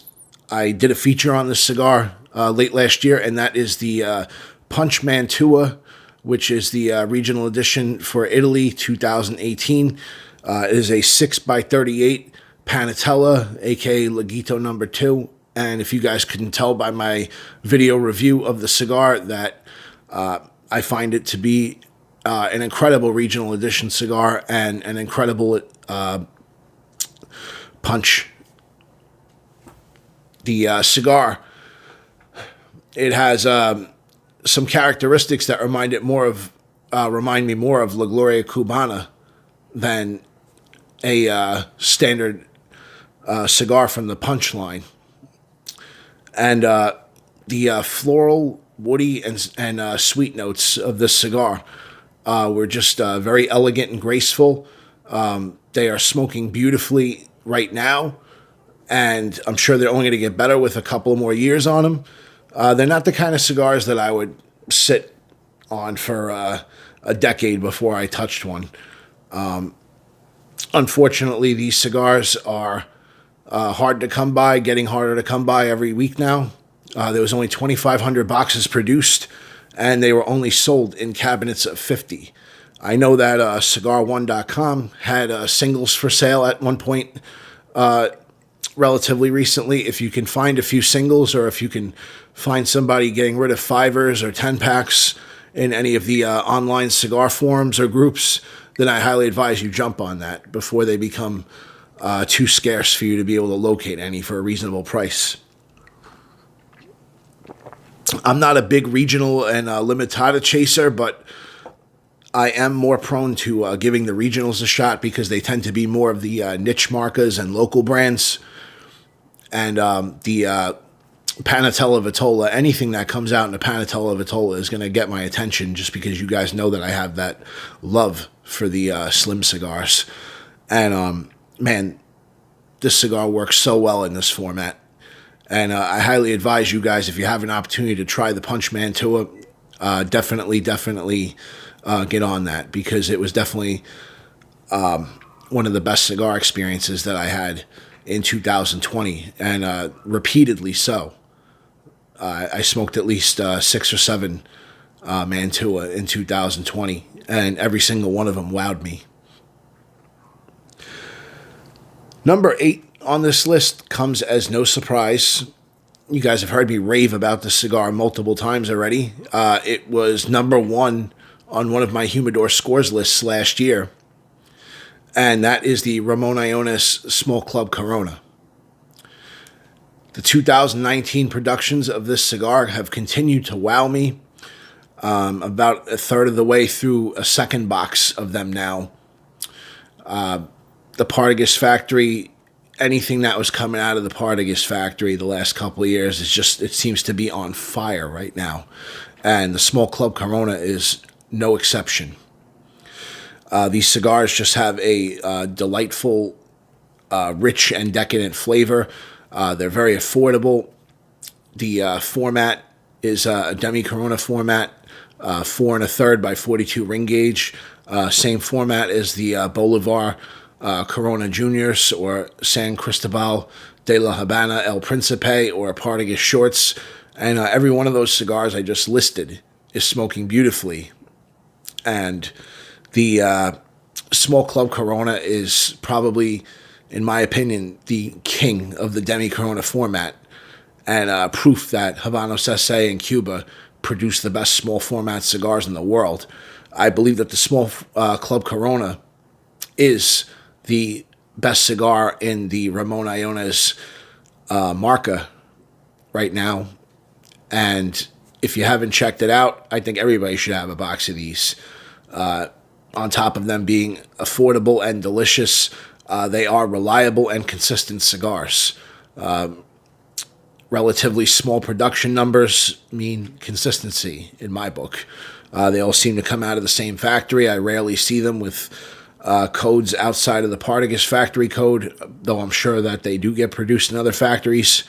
I did a feature on this cigar late last year, and that is the Punch Mantua, which is the regional edition for Italy 2018. It is a 6x38 Panatella, aka Laghito number 2. And if you guys couldn't tell by my video review of the cigar, that I find it to be an incredible regional edition cigar and an incredible punch. The cigar, it has some characteristics that remind me more of La Gloria Cubana than a standard cigar from the Punch line. And the floral, woody, and sweet notes of this cigar were just very elegant and graceful. They are smoking beautifully right now, and I'm sure they're only going to get better with a couple more years on them. They're not the kind of cigars that I would sit on for a decade before I touched one. Unfortunately, these cigars are hard to come by, getting harder to come by every week now. There was only 2,500 boxes produced, and they were only sold in cabinets of 50. I know that Cigar1.com had singles for sale at one point relatively recently. If you can find a few singles, or if you can find somebody getting rid of 5ers or 10-packs in any of the online cigar forums or groups, then I highly advise you jump on that before they become too scarce for you to be able to locate any for a reasonable price. I'm not a big regional and limitada chaser, but I am more prone to giving the regionals a shot because they tend to be more of the niche marcas and local brands. And the Panatella Vitola, anything that comes out in a Panatella Vitola is going to get my attention, just because you guys know that I have that love for the slim cigars. And man, this cigar works so well in this format. And I highly advise you guys, if you have an opportunity to try the Punch Mantua, definitely get on that, because it was definitely one of the best cigar experiences that I had in 2020, and repeatedly so. I smoked at least 6 or 7 Mantua in 2020, and every single one of them wowed me. Number 8 on this list comes as no surprise. You guys have heard me rave about this cigar multiple times already. It was number 1 on one of my Humidor scores lists last year, and that is the Ramon Iones Small Club Corona. The 2019 productions of this cigar have continued to wow me. About a third of the way through a second box of them now. The Partagas factory, anything that was coming out of the Partagas factory the last couple of years is just, it seems to be on fire right now. And the Small Club Corona is no exception. These cigars just have a delightful, rich and decadent flavor. They're very affordable. The format is a demi-Corona format, 4 1/3 by 42 ring gauge. Same format as the Bolivar Corona Juniors or San Cristobal de la Habana El Principe or Partagas Shorts. And every one of those cigars I just listed is smoking beautifully. And the Small Club Corona is probably, in my opinion, the king of the demi-Corona format, and proof that Habanos SA and Cuba produce the best small format cigars in the world. I believe that the Small Club Corona is the best cigar in the Ramon Iones marca right now. And if you haven't checked it out, I think everybody should have a box of these. On top of them being affordable and delicious, they are reliable and consistent cigars. Relatively small production numbers mean consistency in my book. They all seem to come out of the same factory. I rarely see them with codes outside of the Partagas factory code, though I'm sure that they do get produced in other factories.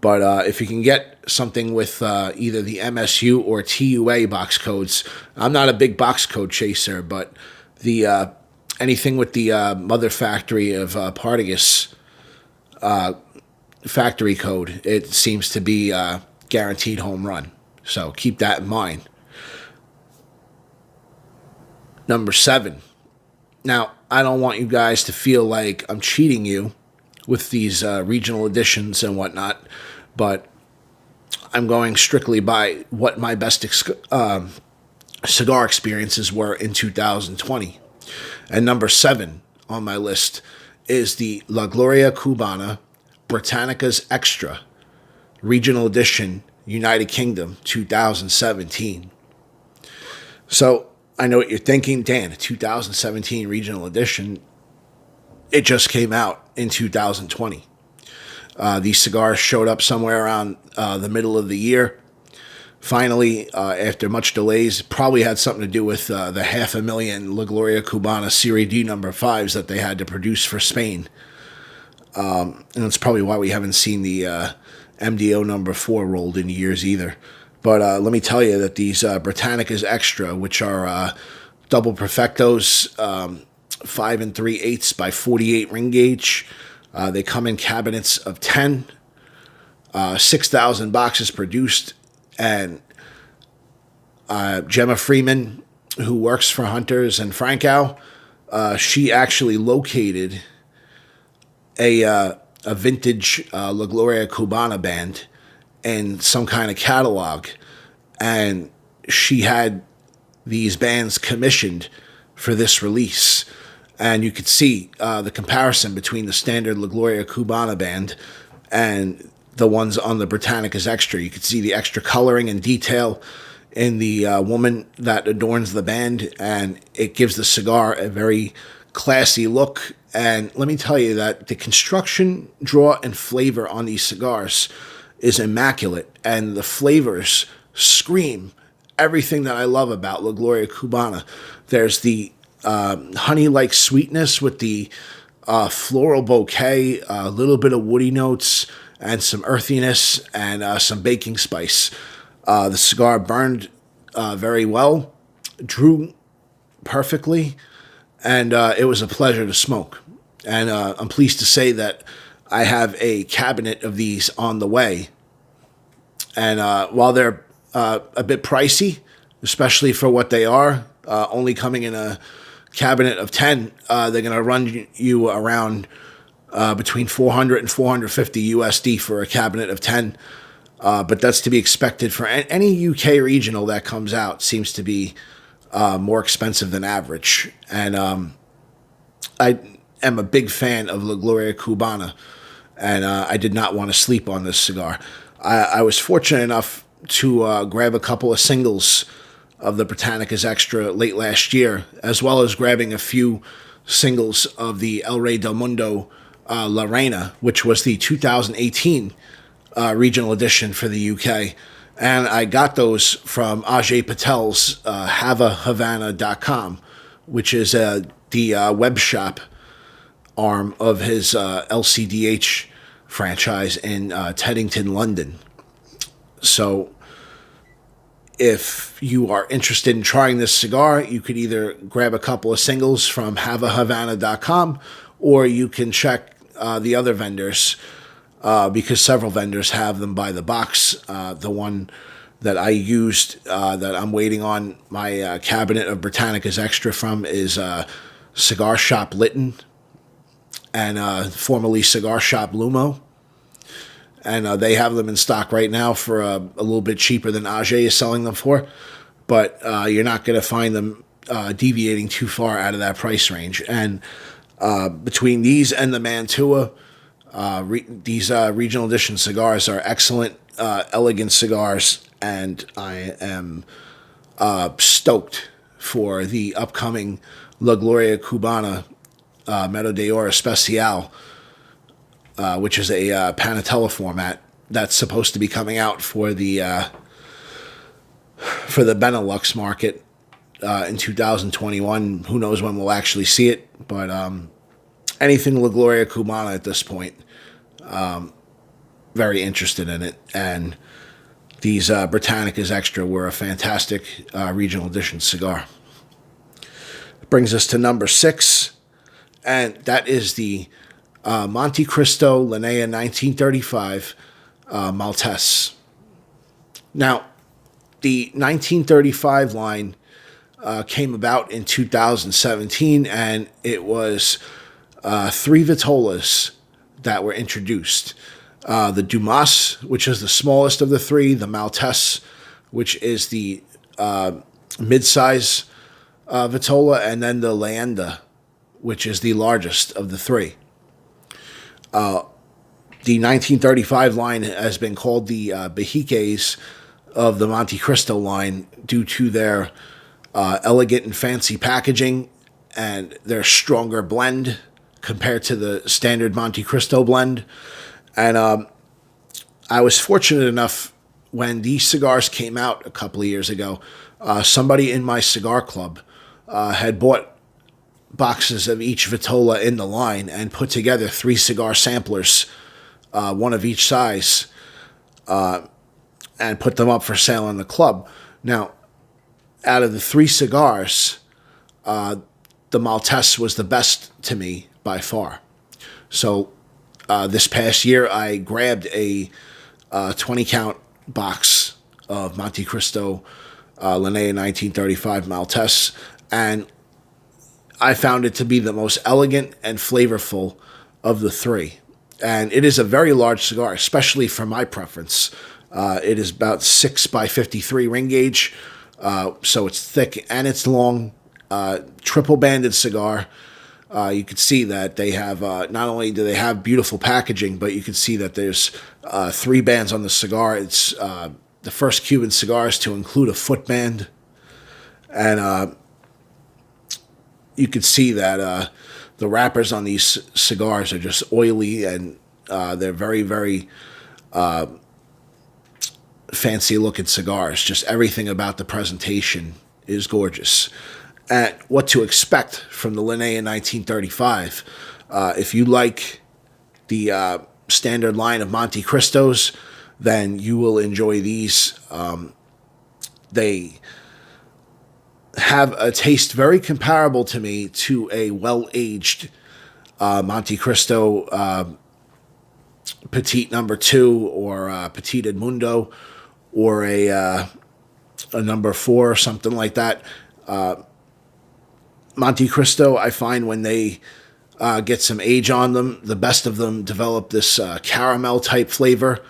But if you can get something with either the MSU or TUA box codes, I'm not a big box code chaser, but the anything with the mother factory of Partagas factory code, it seems to be guaranteed home run. So keep that in mind. Number 7. Now, I don't want you guys to feel like I'm cheating you with these regional editions and whatnot, but I'm going strictly by what my best cigar experiences were in 2020. And number 7 on my list is the La Gloria Cubana Britannica's Extra Regional Edition, United Kingdom, 2017. So I know what you're thinking, Dan, a 2017 Regional Edition, it just came out in 2020. These cigars showed up somewhere around the middle of the year. Finally, after much delays, probably had something to do with the 500,000 La Gloria Cubana Serie D number 5s that they had to produce for Spain. And that's probably why we haven't seen the MDO number 4 rolled in years either. But let me tell you that these Britannica's Extra, which are double Perfectos, 5 3/8 by 48 ring gauge, they come in cabinets of 10, 6,000 boxes produced, and Gemma Freeman, who works for Hunters and Frankow, she actually located a vintage La Gloria Cubana band in some kind of catalog, and she had these bands commissioned for this release. And you could see the comparison between the standard La Gloria Cubana band and the ones on the Britannica's Extra. You could see the extra coloring and detail in the woman that adorns the band, and it gives the cigar a very classy look. And let me tell you that the construction, draw, and flavor on these cigars is immaculate, and the flavors scream everything that I love about La Gloria Cubana. There's the honey-like sweetness with the floral bouquet, a little bit of woody notes, and some earthiness, and some baking spice. The cigar burned very well, drew perfectly, and it was a pleasure to smoke. And I'm pleased to say that I have a cabinet of these on the way. And while they're a bit pricey, especially for what they are, only coming in a cabinet of 10, they're going to run you around between 400 and 450 USD for a cabinet of 10. But that's to be expected for any UK regional that comes out. Seems to be more expensive than average. And I am a big fan of La Gloria Cubana, and I did not want to sleep on this cigar. I was fortunate enough to grab a couple of singles of the Britannica's Extra late last year, as well as grabbing a few singles of the El Rey del Mundo La Reina, which was the 2018 regional edition for the UK. And I got those from Ajay Patel's HavaHavana.com, which is the web shop arm of his LCDH franchise in Teddington, London. So if you are interested in trying this cigar, you could either grab a couple of singles from HavaHavana.com, or you can check the other vendors, because several vendors have them by the box. The one that I used that I'm waiting on my cabinet of Britannica's Extra from is Cigar Shop Lytton and formerly Cigar Shop Lumo. And they have them in stock right now for a little bit cheaper than Atabey is selling them for. But you're not going to find them deviating too far out of that price range. And between these and the Mantua, these regional edition cigars are excellent, elegant cigars. And I am stoked for the upcoming La Gloria Cubana Meadow de Oro Especial, which is a Panatella format that's supposed to be coming out for the Benelux market in 2021. Who knows when we'll actually see it, but anything La Gloria Cubana at this point, very interested in it. And these Britannicas Extra were a fantastic regional edition cigar. Brings us to number 6, and that is the Monte Cristo Linnea 1935 Maltese. Now, the 1935 line came about in 2017, and it was 3 Vitolas that were introduced. The Dumas, which is the smallest of the 3, the Maltese, which is the mid-size Vitola, and then the Leyenda, which is the largest of the 3. The 1935 line has been called the Behiques of the Monte Cristo line due to their elegant and fancy packaging and their stronger blend compared to the standard Monte Cristo blend. And I was fortunate enough when these cigars came out a couple of years ago, somebody in my cigar club had bought boxes of each Vitola in the line and put together 3 cigar samplers, one of each size, and put them up for sale in the club. Now, out of the 3 cigars, the Maltese was the best to me by far. So this past year, I grabbed a 20-count box of Monte Cristo Linnea 1935 Maltese, and I found it to be the most elegant and flavorful of the 3. And it is a very large cigar, especially for my preference. It is about 6 by 53 ring gauge, so it's thick and it's long. Triple-banded cigar. You can see that they have, not only do they have beautiful packaging, but you can see that there's 3 bands on the cigar. It's the first Cuban cigars to include a foot band. And you can see that the wrappers on these cigars are just oily, and they're very, very fancy-looking cigars. Just everything about the presentation is gorgeous. And what to expect from the Linnea 1935. If you like the standard line of Monte Cristos, then you will enjoy these. They have a taste very comparable to me to a well-aged Monte Cristo Petite number 2 or Petite Edmundo or a number 4 or something like that. Monte Cristo, I find when they get some age on them, the best of them develop this caramel type flavor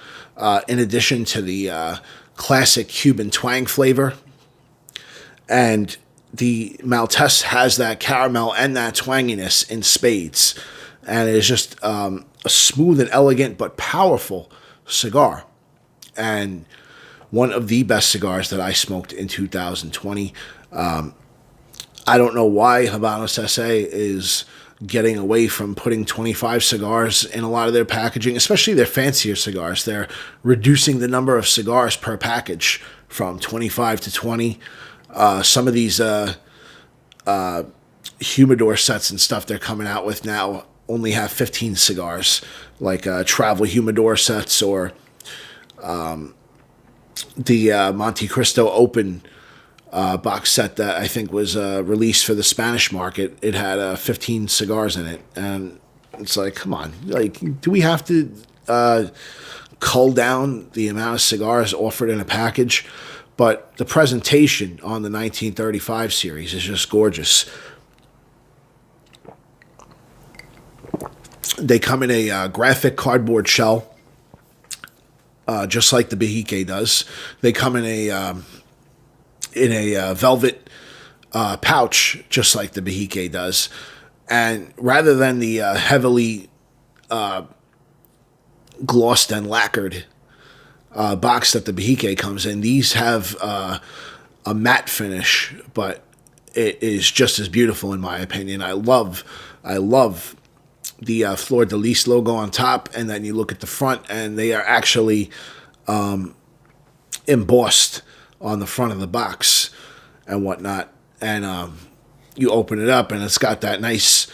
in addition to the classic Cuban twang flavor. And the Maltese has that caramel and that twanginess in spades. And it is just a smooth and elegant but powerful cigar. And one of the best cigars that I smoked in 2020. I don't know why Habanos S.A. is getting away from putting 25 cigars in a lot of their packaging, especially their fancier cigars. They're reducing the number of cigars per package from 25 to 20. Some of these humidor sets and stuff they're coming out with now only have 15 cigars, like travel humidor sets or the Monte Cristo Open box set that I think was released for the Spanish market. It had 15 cigars in it, and it's like, come on, like, do we have to cull down the amount of cigars offered in a package? But the presentation on the 1935 series is just gorgeous. They come in a graphic cardboard shell, just like the Behike does. They come in a velvet pouch, just like the Behike does. And rather than the heavily glossed and lacquered box that the Behike comes in, these have a matte finish, but it is just as beautiful in my opinion. I love the Fleur de Lis logo on top, and then you look at the front, and they are actually embossed on the front of the box and whatnot. And you open it up, and it's got that nice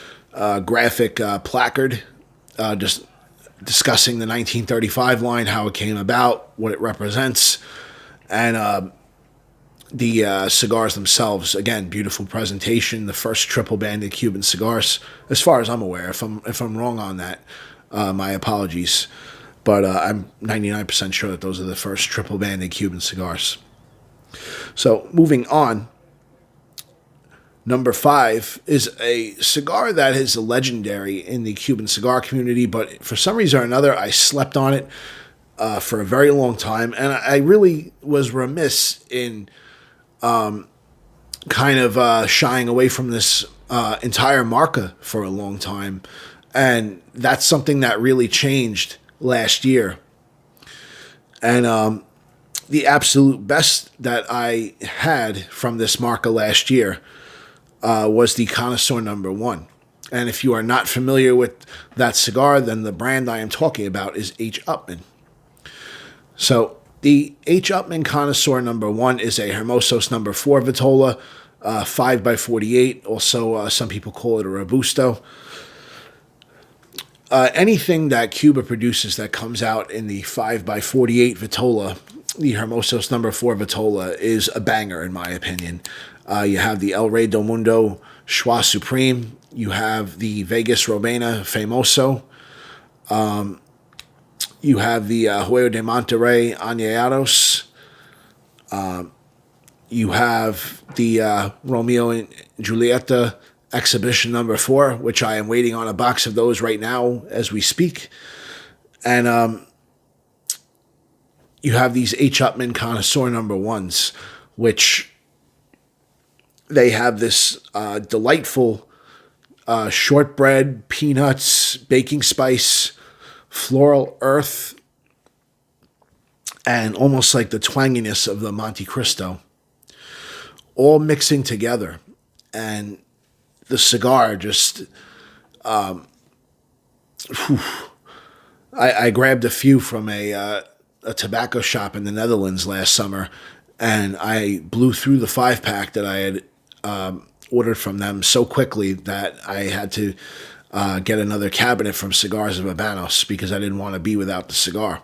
graphic placard just discussing the 1935 line, how it came about, what it represents, and the cigars themselves. Again, beautiful presentation. The first triple-banded Cuban cigars, as far as I'm aware. If I'm wrong on that, my apologies. But I'm 99% sure that those are the first triple-banded Cuban cigars. So moving on, number 5 is a cigar that is legendary in the Cuban cigar community, but for some reason or another, I slept on it for a very long time, and I really was remiss in kind of shying away from this entire marca for a long time. And that's something that really changed last year. And the absolute best that I had from this marca last year was the Connoisseur number 1. And if you are not familiar with that cigar, then the brand I am talking about is H. Upmann. So the H. Upmann Connoisseur number 1 is a Hermosos number 4 Vitola, 5x48. Also, some people call it a Robusto. Anything that Cuba produces that comes out in the 5x48 Vitola, the Hermosos number 4 Vitola, is a banger in my opinion. You have the El Rey del Mundo Schwa Supreme. You have the Vegas Robena Famoso. You have the Huello de Monterrey Añejados. You have the Romeo and Julieta Exhibition number 4, which I am waiting on a box of those right now as we speak. And you have these H. Upmann Connoisseur number 1s, which they have this delightful shortbread, peanuts, baking spice, floral earth, and almost like the twanginess of the Monte Cristo, all mixing together. And the cigar just, I grabbed a few from a tobacco shop in the Netherlands last summer, and I blew through the 5-pack that I had ordered from them so quickly that I had to get another cabinet from Cigars of Habanos because I didn't want to be without the cigar.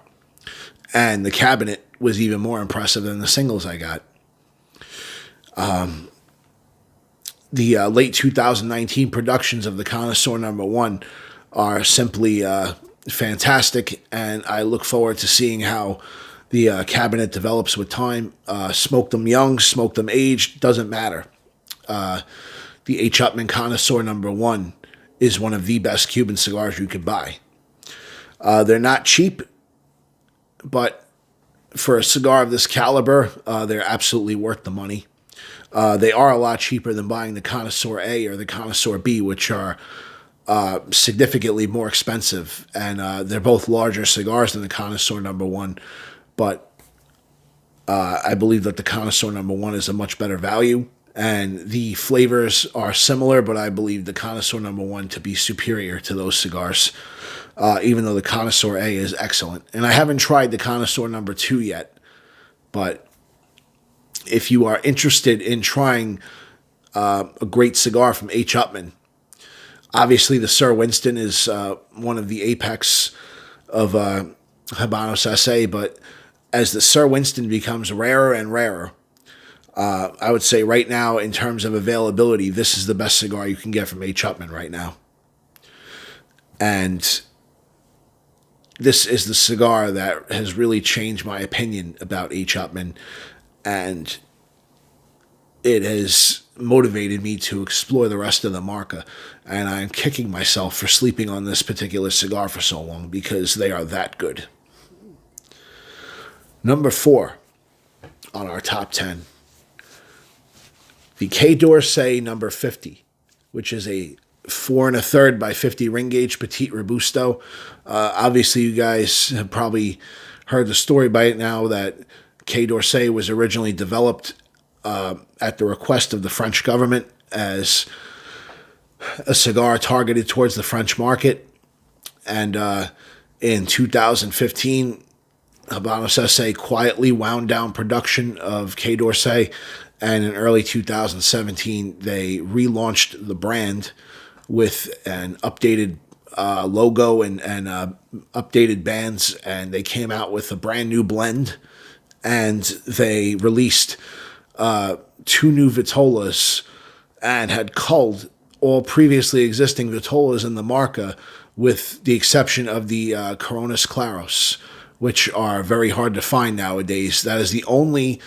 And the cabinet was even more impressive than the singles I got. The late 2019 productions of the Connoisseur number 1 are simply fantastic, and I look forward to seeing how the cabinet develops with time. Smoke them young, smoke them aged, doesn't matter. The H. Upmann Connoisseur number 1 is one of the best Cuban cigars you could buy. They're not cheap, but for a cigar of this caliber, they're absolutely worth the money. They are a lot cheaper than buying the Connoisseur A or the Connoisseur B, which are significantly more expensive. And they're both larger cigars than the Connoisseur number 1. But I believe that the Connoisseur number 1 is a much better value. And the flavors are similar, but I believe the Connoisseur number 1 to be superior to those cigars, even though the Connoisseur A is excellent. And I haven't tried the Connoisseur number 2 yet, but if you are interested in trying a great cigar from H. Upmann, obviously the Sir Winston is one of the apex of Habanos SA, but as the Sir Winston becomes rarer and rarer, I would say right now, in terms of availability, this is the best cigar you can get from H. Upmann right now. And this is the cigar that has really changed my opinion about H. Upmann. And it has motivated me to explore the rest of the marca. And I'm kicking myself for sleeping on this particular cigar for so long because they are that good. Number 4 on our top 10, the Quai d'Orsay number 50, which is a 4 1/3 by 50 ring gauge Petite Robusto. Obviously, you guys have probably heard the story by now that Quai d'Orsay was originally developed at the request of the French government as a cigar targeted towards the French market. And in 2015, Habanos S.A. quietly wound down production of Quai d'Orsay, and in early 2017, they relaunched the brand with an updated logo and updated bands, and they came out with a brand new blend, and they released 2 new Vitolas and had culled all previously existing Vitolas in the marca, with the exception of the Coronas Claros, which are very hard to find nowadays. That is the only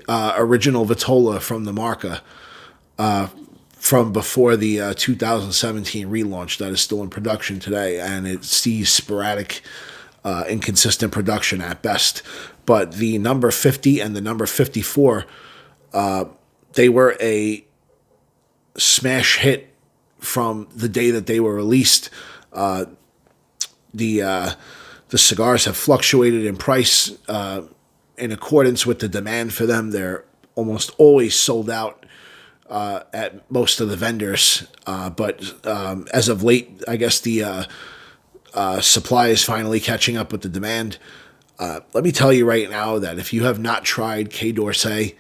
original Vitola from the marca from before the 2017 relaunch that is still in production today, and it sees sporadic, inconsistent production at best. But the number 50 and the number 54, they were a smash hit from the day that they were released. The cigars have fluctuated in price in accordance with the demand for them. They're almost always sold out at most of the vendors. But as of late, I guess the supply is finally catching up with the demand. Let me tell you right now that if you have not tried Quai d'Orsay,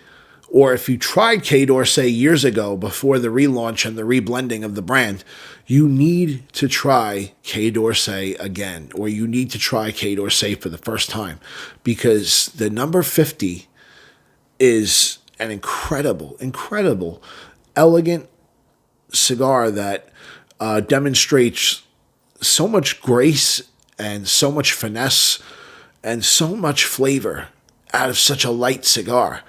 or if you tried Quai d'Orsay years ago before the relaunch and the reblending of the brand, you need to try Quai d'Orsay again, or you need to try Quai d'Orsay for the first time, because the number 50 is an incredible, elegant cigar that demonstrates so much grace and so much finesse and so much flavor out of such a light cigar.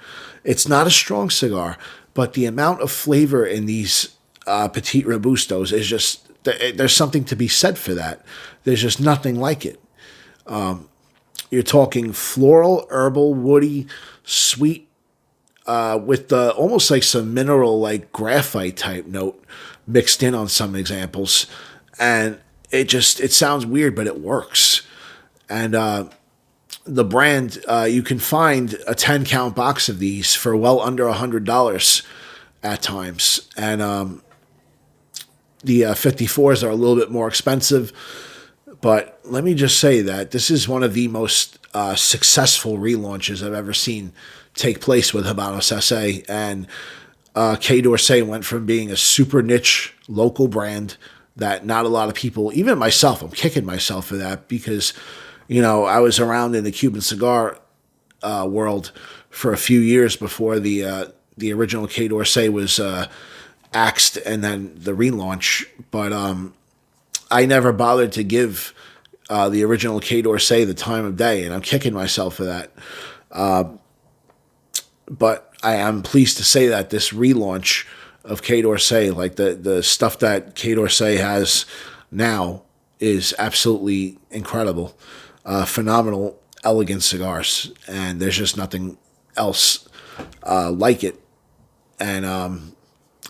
It's not a strong cigar, but the amount of flavor in these Petite Robustos is just, there's something to be said for that. There's just nothing like it. You're talking floral, herbal, woody, sweet, with almost like some mineral, like graphite type note mixed in on some examples. And it sounds weird, but it works. And the brand, you can find a 10-count box of these for well under $100 at times. And the 54s are a little bit more expensive. But let me just say that this is one of the most successful relaunches I've ever seen take place with Habanos S.A. And Quai d'Orsay went from being a super niche local brand that not a lot of people, even myself, I'm kicking myself for that, because I was around in the Cuban cigar world for a few years before the original Quai d'Orsay was axed and then the relaunch. But I never bothered to give the original Quai d'Orsay the time of day, and I'm kicking myself for that. But I am pleased to say that this relaunch of Quai d'Orsay, like the stuff that Quai d'Orsay has now, is absolutely incredible. Phenomenal, elegant cigars, and there's just nothing else like it. And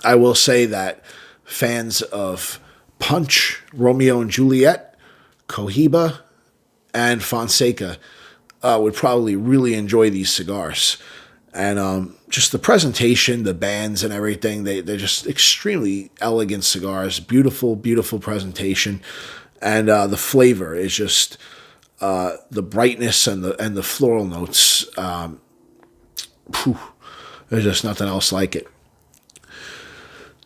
I will say that fans of Punch, Romeo and Juliet, Cohiba, and Fonseca would probably really enjoy these cigars. And just the presentation, the bands and everything, they're just extremely elegant cigars. Beautiful, beautiful presentation. And the flavor is just the brightness and the floral notes. There's just nothing else like it.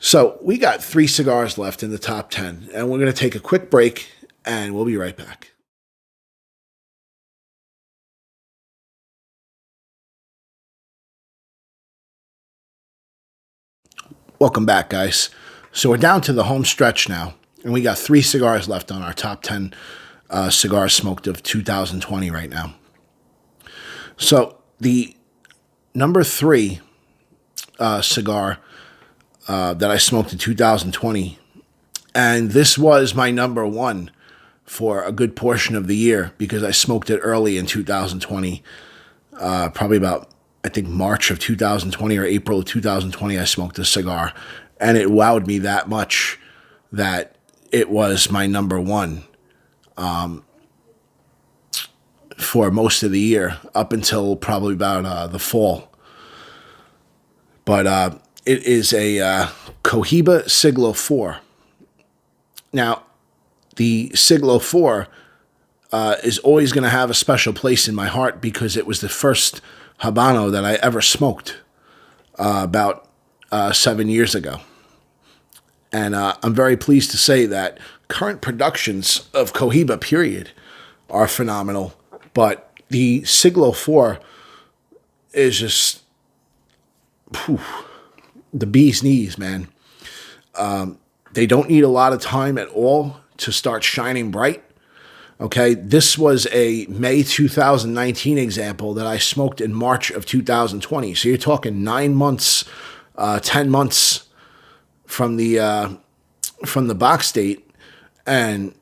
So we got 3 cigars left in the top 10, and we're going to take a quick break, and we'll be right back. Welcome back, guys. So we're down to the home stretch now, and we got 3 cigars left on our top 10 cigars smoked of 2020 right now. So the number 3 cigar that I smoked in 2020. And this was my number one for a good portion of the year because I smoked it early in 2020, probably about, I think, March of 2020 or April of 2020, I smoked this cigar. And it wowed me that much that it was my number one for most of the year, up until probably about the fall. But it is a Cohiba Siglo 4. Now, the Siglo 4 is always going to have a special place in my heart because it was the first Habano that I ever smoked about 7 years ago. And I'm very pleased to say that current productions of Cohiba, period, are phenomenal. But the Siglo 4 is just the bee's knees, man. They don't need a lot of time at all to start shining bright. Okay, this was a May 2019 example that I smoked in March of 2020. So you're talking 9 months, 10 months from the box date, and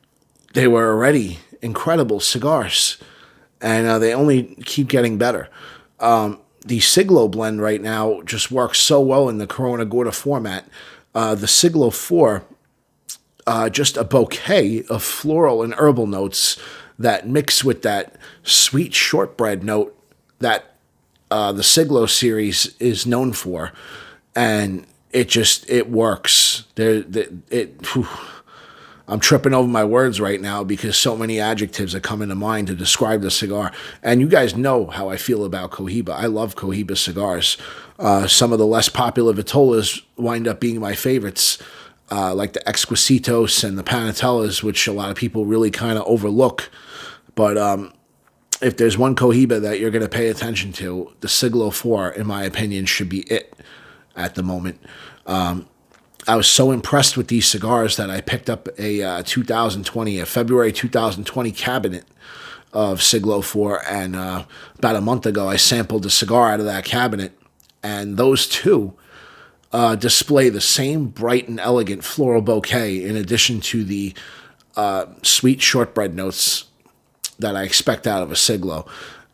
they were already incredible cigars, and they only keep getting better. The Siglo blend right now just works so well in the Corona Gorda format. The Siglo 4, just a bouquet of floral and herbal notes that mix with that sweet shortbread note that the Siglo series is known for, and it works. I'm tripping over my words right now because so many adjectives are coming to mind to describe the cigar. And you guys know how I feel about Cohiba. I love Cohiba cigars. Some of the less popular Vitolas wind up being my favorites, like the Exquisitos and the Panatellas, which a lot of people really kind of overlook. But if there's one Cohiba that you're going to pay attention to, the Siglo 4, in my opinion, should be it at the moment. I was so impressed with these cigars that I picked up a February 2020 cabinet of Siglo 4, and about a month ago I sampled a cigar out of that cabinet, and those two display the same bright and elegant floral bouquet in addition to the sweet shortbread notes that I expect out of a Siglo.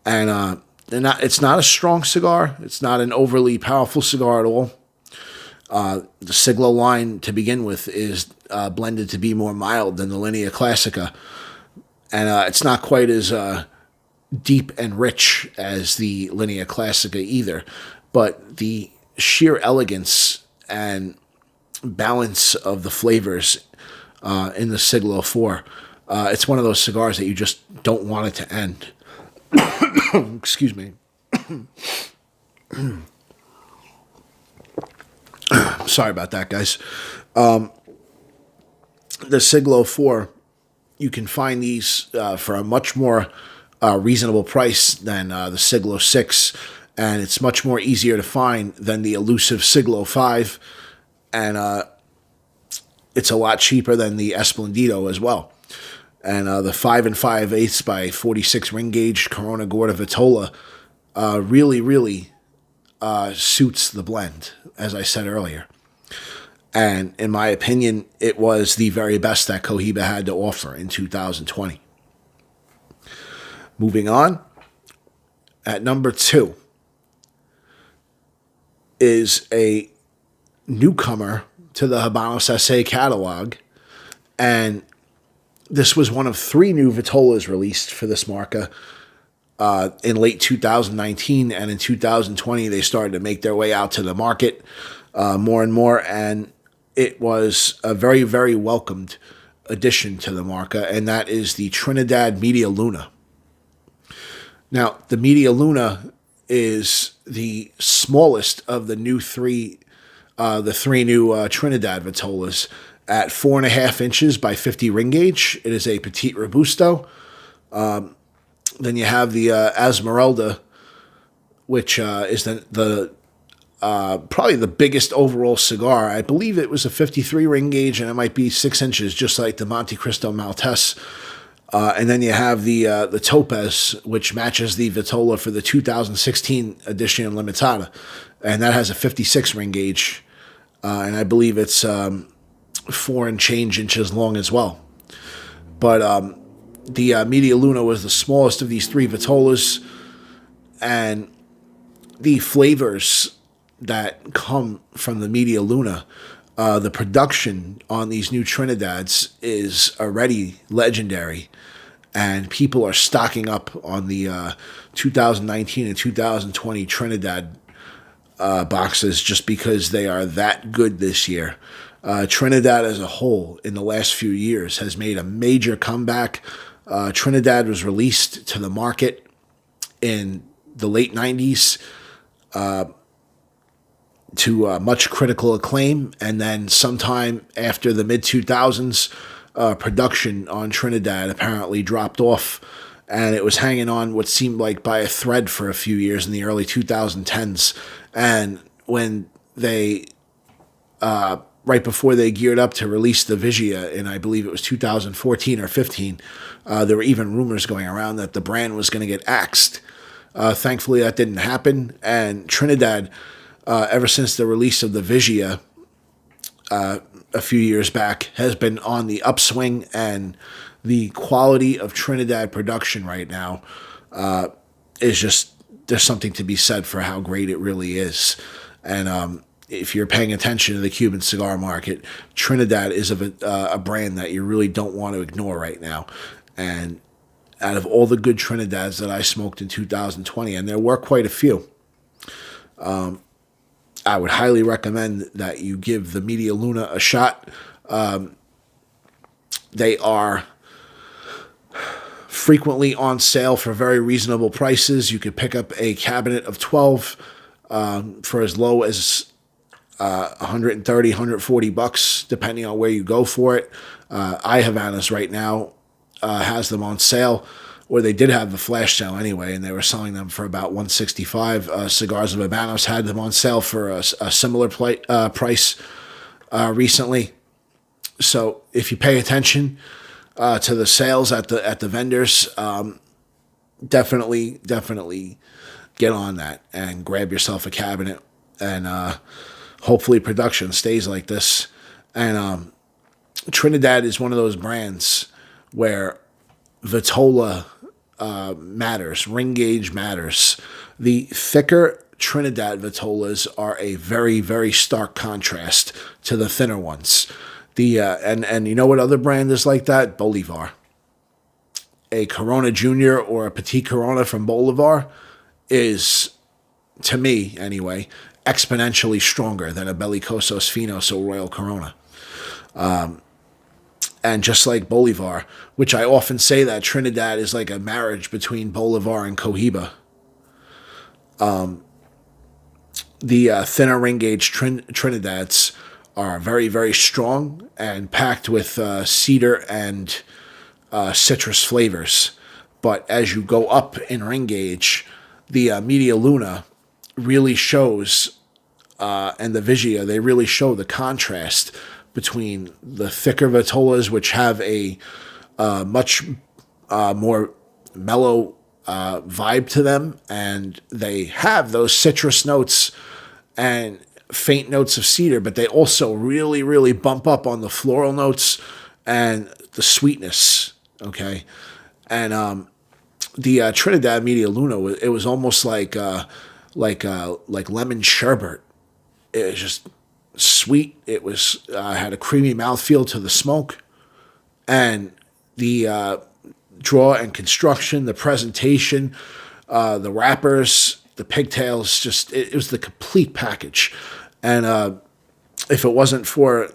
And it's not a strong cigar. It's not an overly powerful cigar at all. The Siglo line, to begin with, is blended to be more mild than the Linea Classica. And it's not quite as deep and rich as the Linea Classica either. But the sheer elegance and balance of the flavors in the Siglo 4, it's one of those cigars that you just don't want it to end. Excuse me. Sorry about that, guys. The Siglo 4, you can find these for a much more reasonable price than the Siglo 6, and it's much more easier to find than the elusive Siglo 5, and it's a lot cheaper than the Esplendido as well. And the 5 5/8 by 46 ring gauge Corona Gorda Vitola really suits the blend, as I said earlier. And in my opinion, it was the very best that Cohiba had to offer in 2020. Moving on, at number 2 is a newcomer to the Habanos SA catalog, and this was one of 3 new Vitolas released for this marca in late 2019, and in 2020 they started to make their way out to the market more and more, and it was a very, very welcomed addition to the marca, and that is the Trinidad Media Luna. Now, the Media Luna is the smallest of the new 3 new Trinidad Vitolas at 4.5 inches by 50 ring gauge. It is a Petit Robusto. Then you have the Esmeralda, which is the probably the biggest overall cigar. I believe it was a 53 ring gauge, and it might be 6 inches, just like the Monte Cristo Maltese. And then you have the Topaz, which matches the Vitola for the 2016 edition limitada, and that has a 56 ring gauge. and I believe it's 4 and change inches long as well. But the Media Luna was the smallest of these 3 Vitolas, and the flavors that come from the Media Luna, the production on these new Trinidads is already legendary, and people are stocking up on the 2019 and 2020 Trinidad boxes just because they are that good this year. Trinidad as a whole in the last few years has made a major comeback. Trinidad was released to the market in the late 90s to much critical acclaim, and then sometime after the mid-2000s, production on Trinidad apparently dropped off, and it was hanging on what seemed like by a thread for a few years in the early 2010s. And when they, right before they geared up to release the Vigia in, I believe it was 2014 or 15, there were even rumors going around that the brand was going to get axed. Thankfully, that didn't happen, and Trinidad, ever since the release of the Vigia a few years back, has been on the upswing, and the quality of Trinidad production right now is just, there's something to be said for how great it really is. And if you're paying attention to the Cuban cigar market, Trinidad is a brand that you really don't want to ignore right now. And out of all the good Trinidads that I smoked in 2020, and there were quite a few, I would highly recommend that you give the Media Luna a shot. They are frequently on sale for very reasonable prices. You could pick up a cabinet of 12 for as low as $130, $140, depending on where you go for it. I Havanas right now has them on sale, or they did have the flash sale anyway, and they were selling them for about $165. Cigars of Habanos had them on sale for a similar price recently. So if you pay attention to the sales at the vendors, definitely get on that and grab yourself a cabinet, and hopefully production stays like this. And Trinidad is one of those brands where Vitola matters, ring gauge matters. The thicker Trinidad Vitolas are a very, very stark contrast to the thinner ones. And you know what other brand is like that? Bolivar. A Corona Junior or a Petit Corona from Bolivar is, to me anyway, exponentially stronger than a Belicosos Finos or Royal Corona. And just like Bolivar, which I often say that Trinidad is like a marriage between Bolivar and Cohiba. The thinner ring gauge Trinidads are very, very strong and packed with cedar and citrus flavors. But as you go up in ring gauge, the Media Luna really shows, and the Vigia, they really show the contrast between the thicker Vitolas, which have a much more mellow vibe to them, and they have those citrus notes and faint notes of cedar, but they also really, really bump up on the floral notes and the sweetness, okay? And the Trinidad Media Luna, it was almost like lemon sherbet. It was just sweet. It was had a creamy mouthfeel to the smoke, and the draw and construction, the presentation, the wrappers, the pigtails, just it was the complete package. And if it wasn't for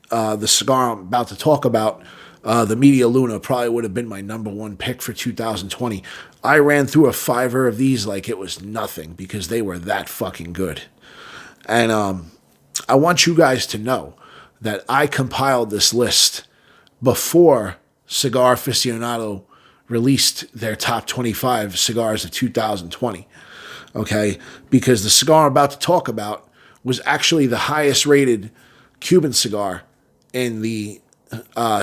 the cigar I'm about to talk about, the Media Luna probably would have been my number one pick for 2020. I ran through a fiver of these like it was nothing because they were that fucking good. And I want you guys to know that I compiled this list before Cigar Aficionado released their top 25 cigars of 2020. Okay? Because the cigar I'm about to talk about was actually the highest rated Cuban cigar in the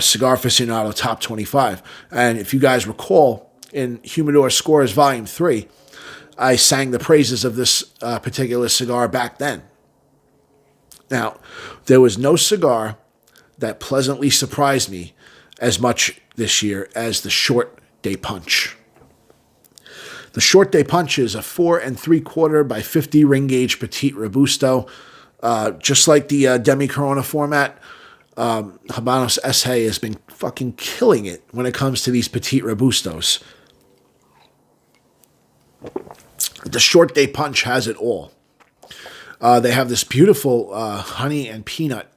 Cigar Aficionado top 25. And if you guys recall, in Humidor Scores Volume 3, I sang the praises of this particular cigar back then. Now, there was no cigar that pleasantly surprised me as much this year as the Short Day Punch. The Short Day Punch is a 4 3/4 by 50 ring gauge Petite Robusto. Just like the Demi Corona format, Habanos S.A. has been fucking killing it when it comes to these Petite Robustos. The Short Day Punch has it all. They have this beautiful honey and peanut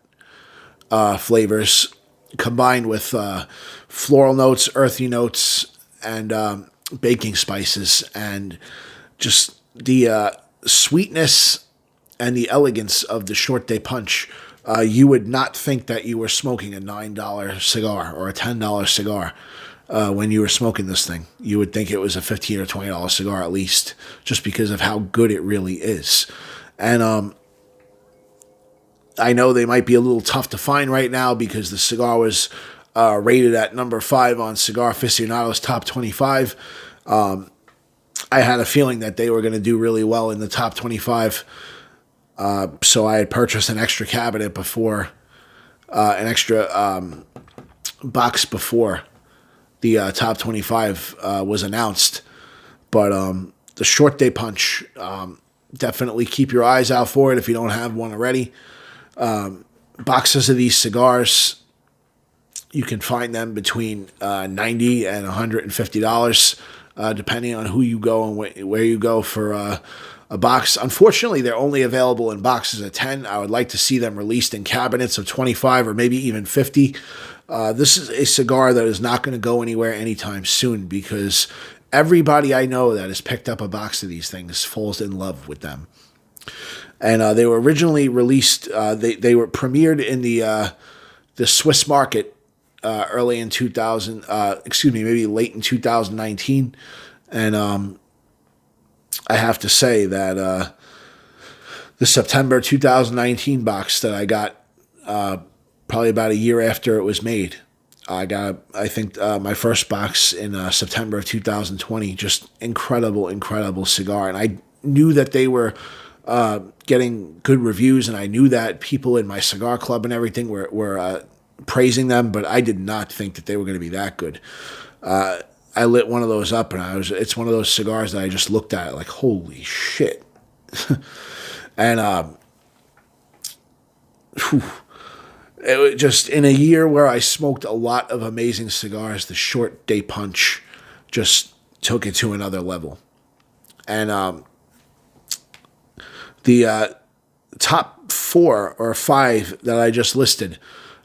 flavors combined with floral notes, earthy notes, and baking spices, and just the sweetness and the elegance of the Short Day Punch. You would not think that you were smoking a $9 cigar or a $10 cigar when you were smoking this thing. You would think it was a $15 or $20 cigar at least, just because of how good it really is. And I know they might be a little tough to find right now because the cigar was rated at number 5 on Cigar Aficionado's Top 25. I had a feeling that they were going to do really well in the top 25. So I had purchased an extra cabinet before, an extra box before the top 25 was announced. But the Short Day Punch, definitely keep your eyes out for it if you don't have one already. Boxes of these cigars, you can find them between $90 and $150, depending on who you go and where you go for a box. Unfortunately, they're only available in boxes of 10. I would like to see them released in cabinets of 25 or maybe even 50. This is a cigar that is not going to go anywhere anytime soon because everybody I know that has picked up a box of these things falls in love with them. And they were originally released, they were premiered in the Swiss market early in 2000, maybe late in 2019. And I have to say that the September 2019 box that I got probably about a year after it was made, I got, I think, my first box in September of 2020. Just incredible cigar. And I knew that they were getting good reviews, and I knew that people in my cigar club and everything were praising them, but I did not think that they were going to be that good. I lit one of those up, and it's one of those cigars that I just looked at it like, holy shit. And it was just in a year where I smoked a lot of amazing cigars, the Short Day Punch just took it to another level. And the top 4 or 5 that I just listed,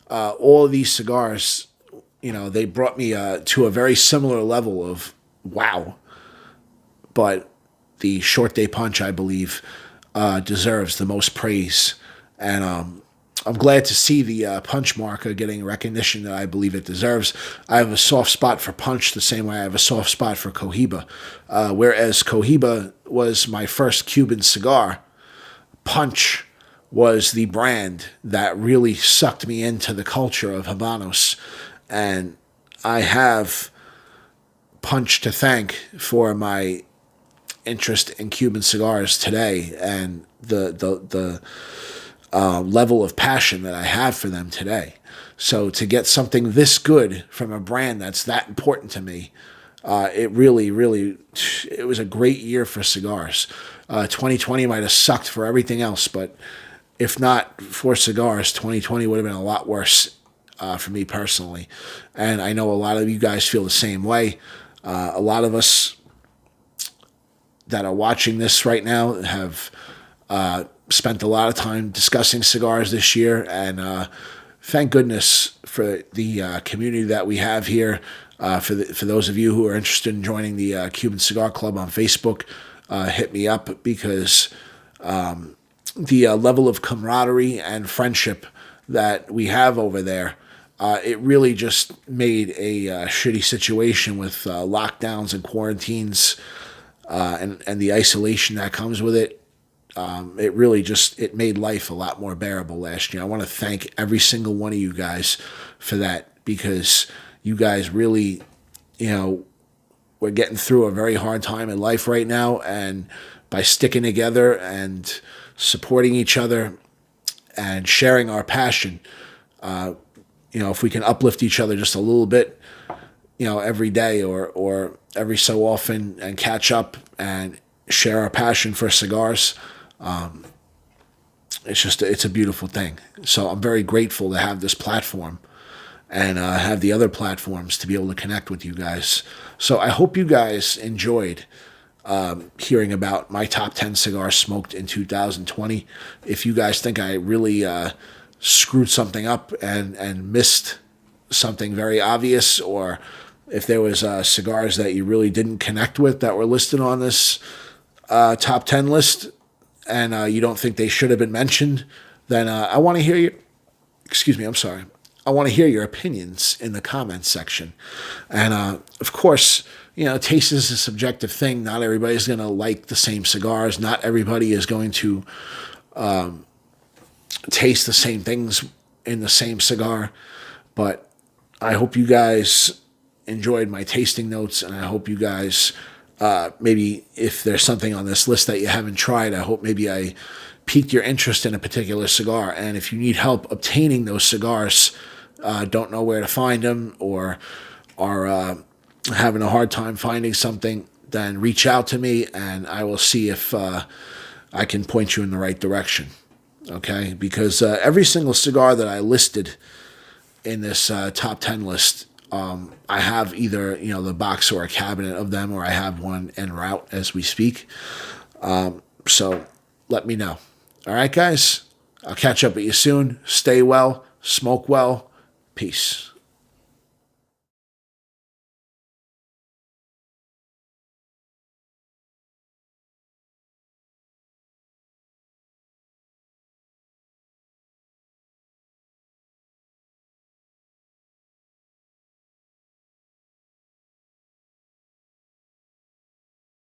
all of these cigars, they brought me to a very similar level of wow. But the Short Day Punch, I believe, deserves the most praise. And I'm glad to see the punch marker getting recognition that I believe it deserves. I have a soft spot for punch the same way I have a soft spot for Cohiba. Whereas Cohiba was my first Cuban cigar, Punch was the brand that really sucked me into the culture of Habanos. And I have Punch to thank for my interest in Cuban cigars today and the level of passion that I have for them today. So to get something this good from a brand that's that important to me, it really, it was a great year for cigars. 2020 might have sucked for everything else, but if not for cigars, 2020 would have been a lot worse for me personally. And I know a lot of you guys feel the same way. A lot of us that are watching this right now have spent a lot of time discussing cigars this year, and thank goodness for the community that we have here. For those of you who are interested in joining the Cuban Cigar Club on Facebook, hit me up, because the level of camaraderie and friendship that we have over there, it really just made a shitty situation with lockdowns and quarantines and the isolation that comes with it. It really it made life a lot more bearable last year. I want to thank every single one of you guys for that, because you guys really, we're getting through a very hard time in life right now, and by sticking together and supporting each other and sharing our passion. If we can uplift each other just a little bit, every day or every so often, and catch up and share our passion for cigars, it's a beautiful thing. So I'm very grateful to have this platform and have the other platforms to be able to connect with you guys. So I hope you guys enjoyed hearing about my top 10 cigars smoked in 2020. If you guys think I really screwed something up and missed something very obvious, or if there was cigars that you really didn't connect with that were listed on this top 10 list, and you don't think they should have been mentioned, then I want to hear your, I want to hear your opinions in the comments section. And of course, taste is a subjective thing. Not everybody's going to like the same cigars. Not everybody is going to taste the same things in the same cigar. But I hope you guys enjoyed my tasting notes, and I hope you guys, maybe if there's something on this list that you haven't tried, I hope maybe I piqued your interest in a particular cigar. And if you need help obtaining those cigars, don't know where to find them, or are having a hard time finding something, then reach out to me and I will see if I can point you in the right direction. Okay? Because every single cigar that I listed in this top 10 list, I have either, the box or a cabinet of them, or I have one en route as we speak. So let me know. All right, guys? I'll catch up with you soon. Stay well. Smoke well. Peace.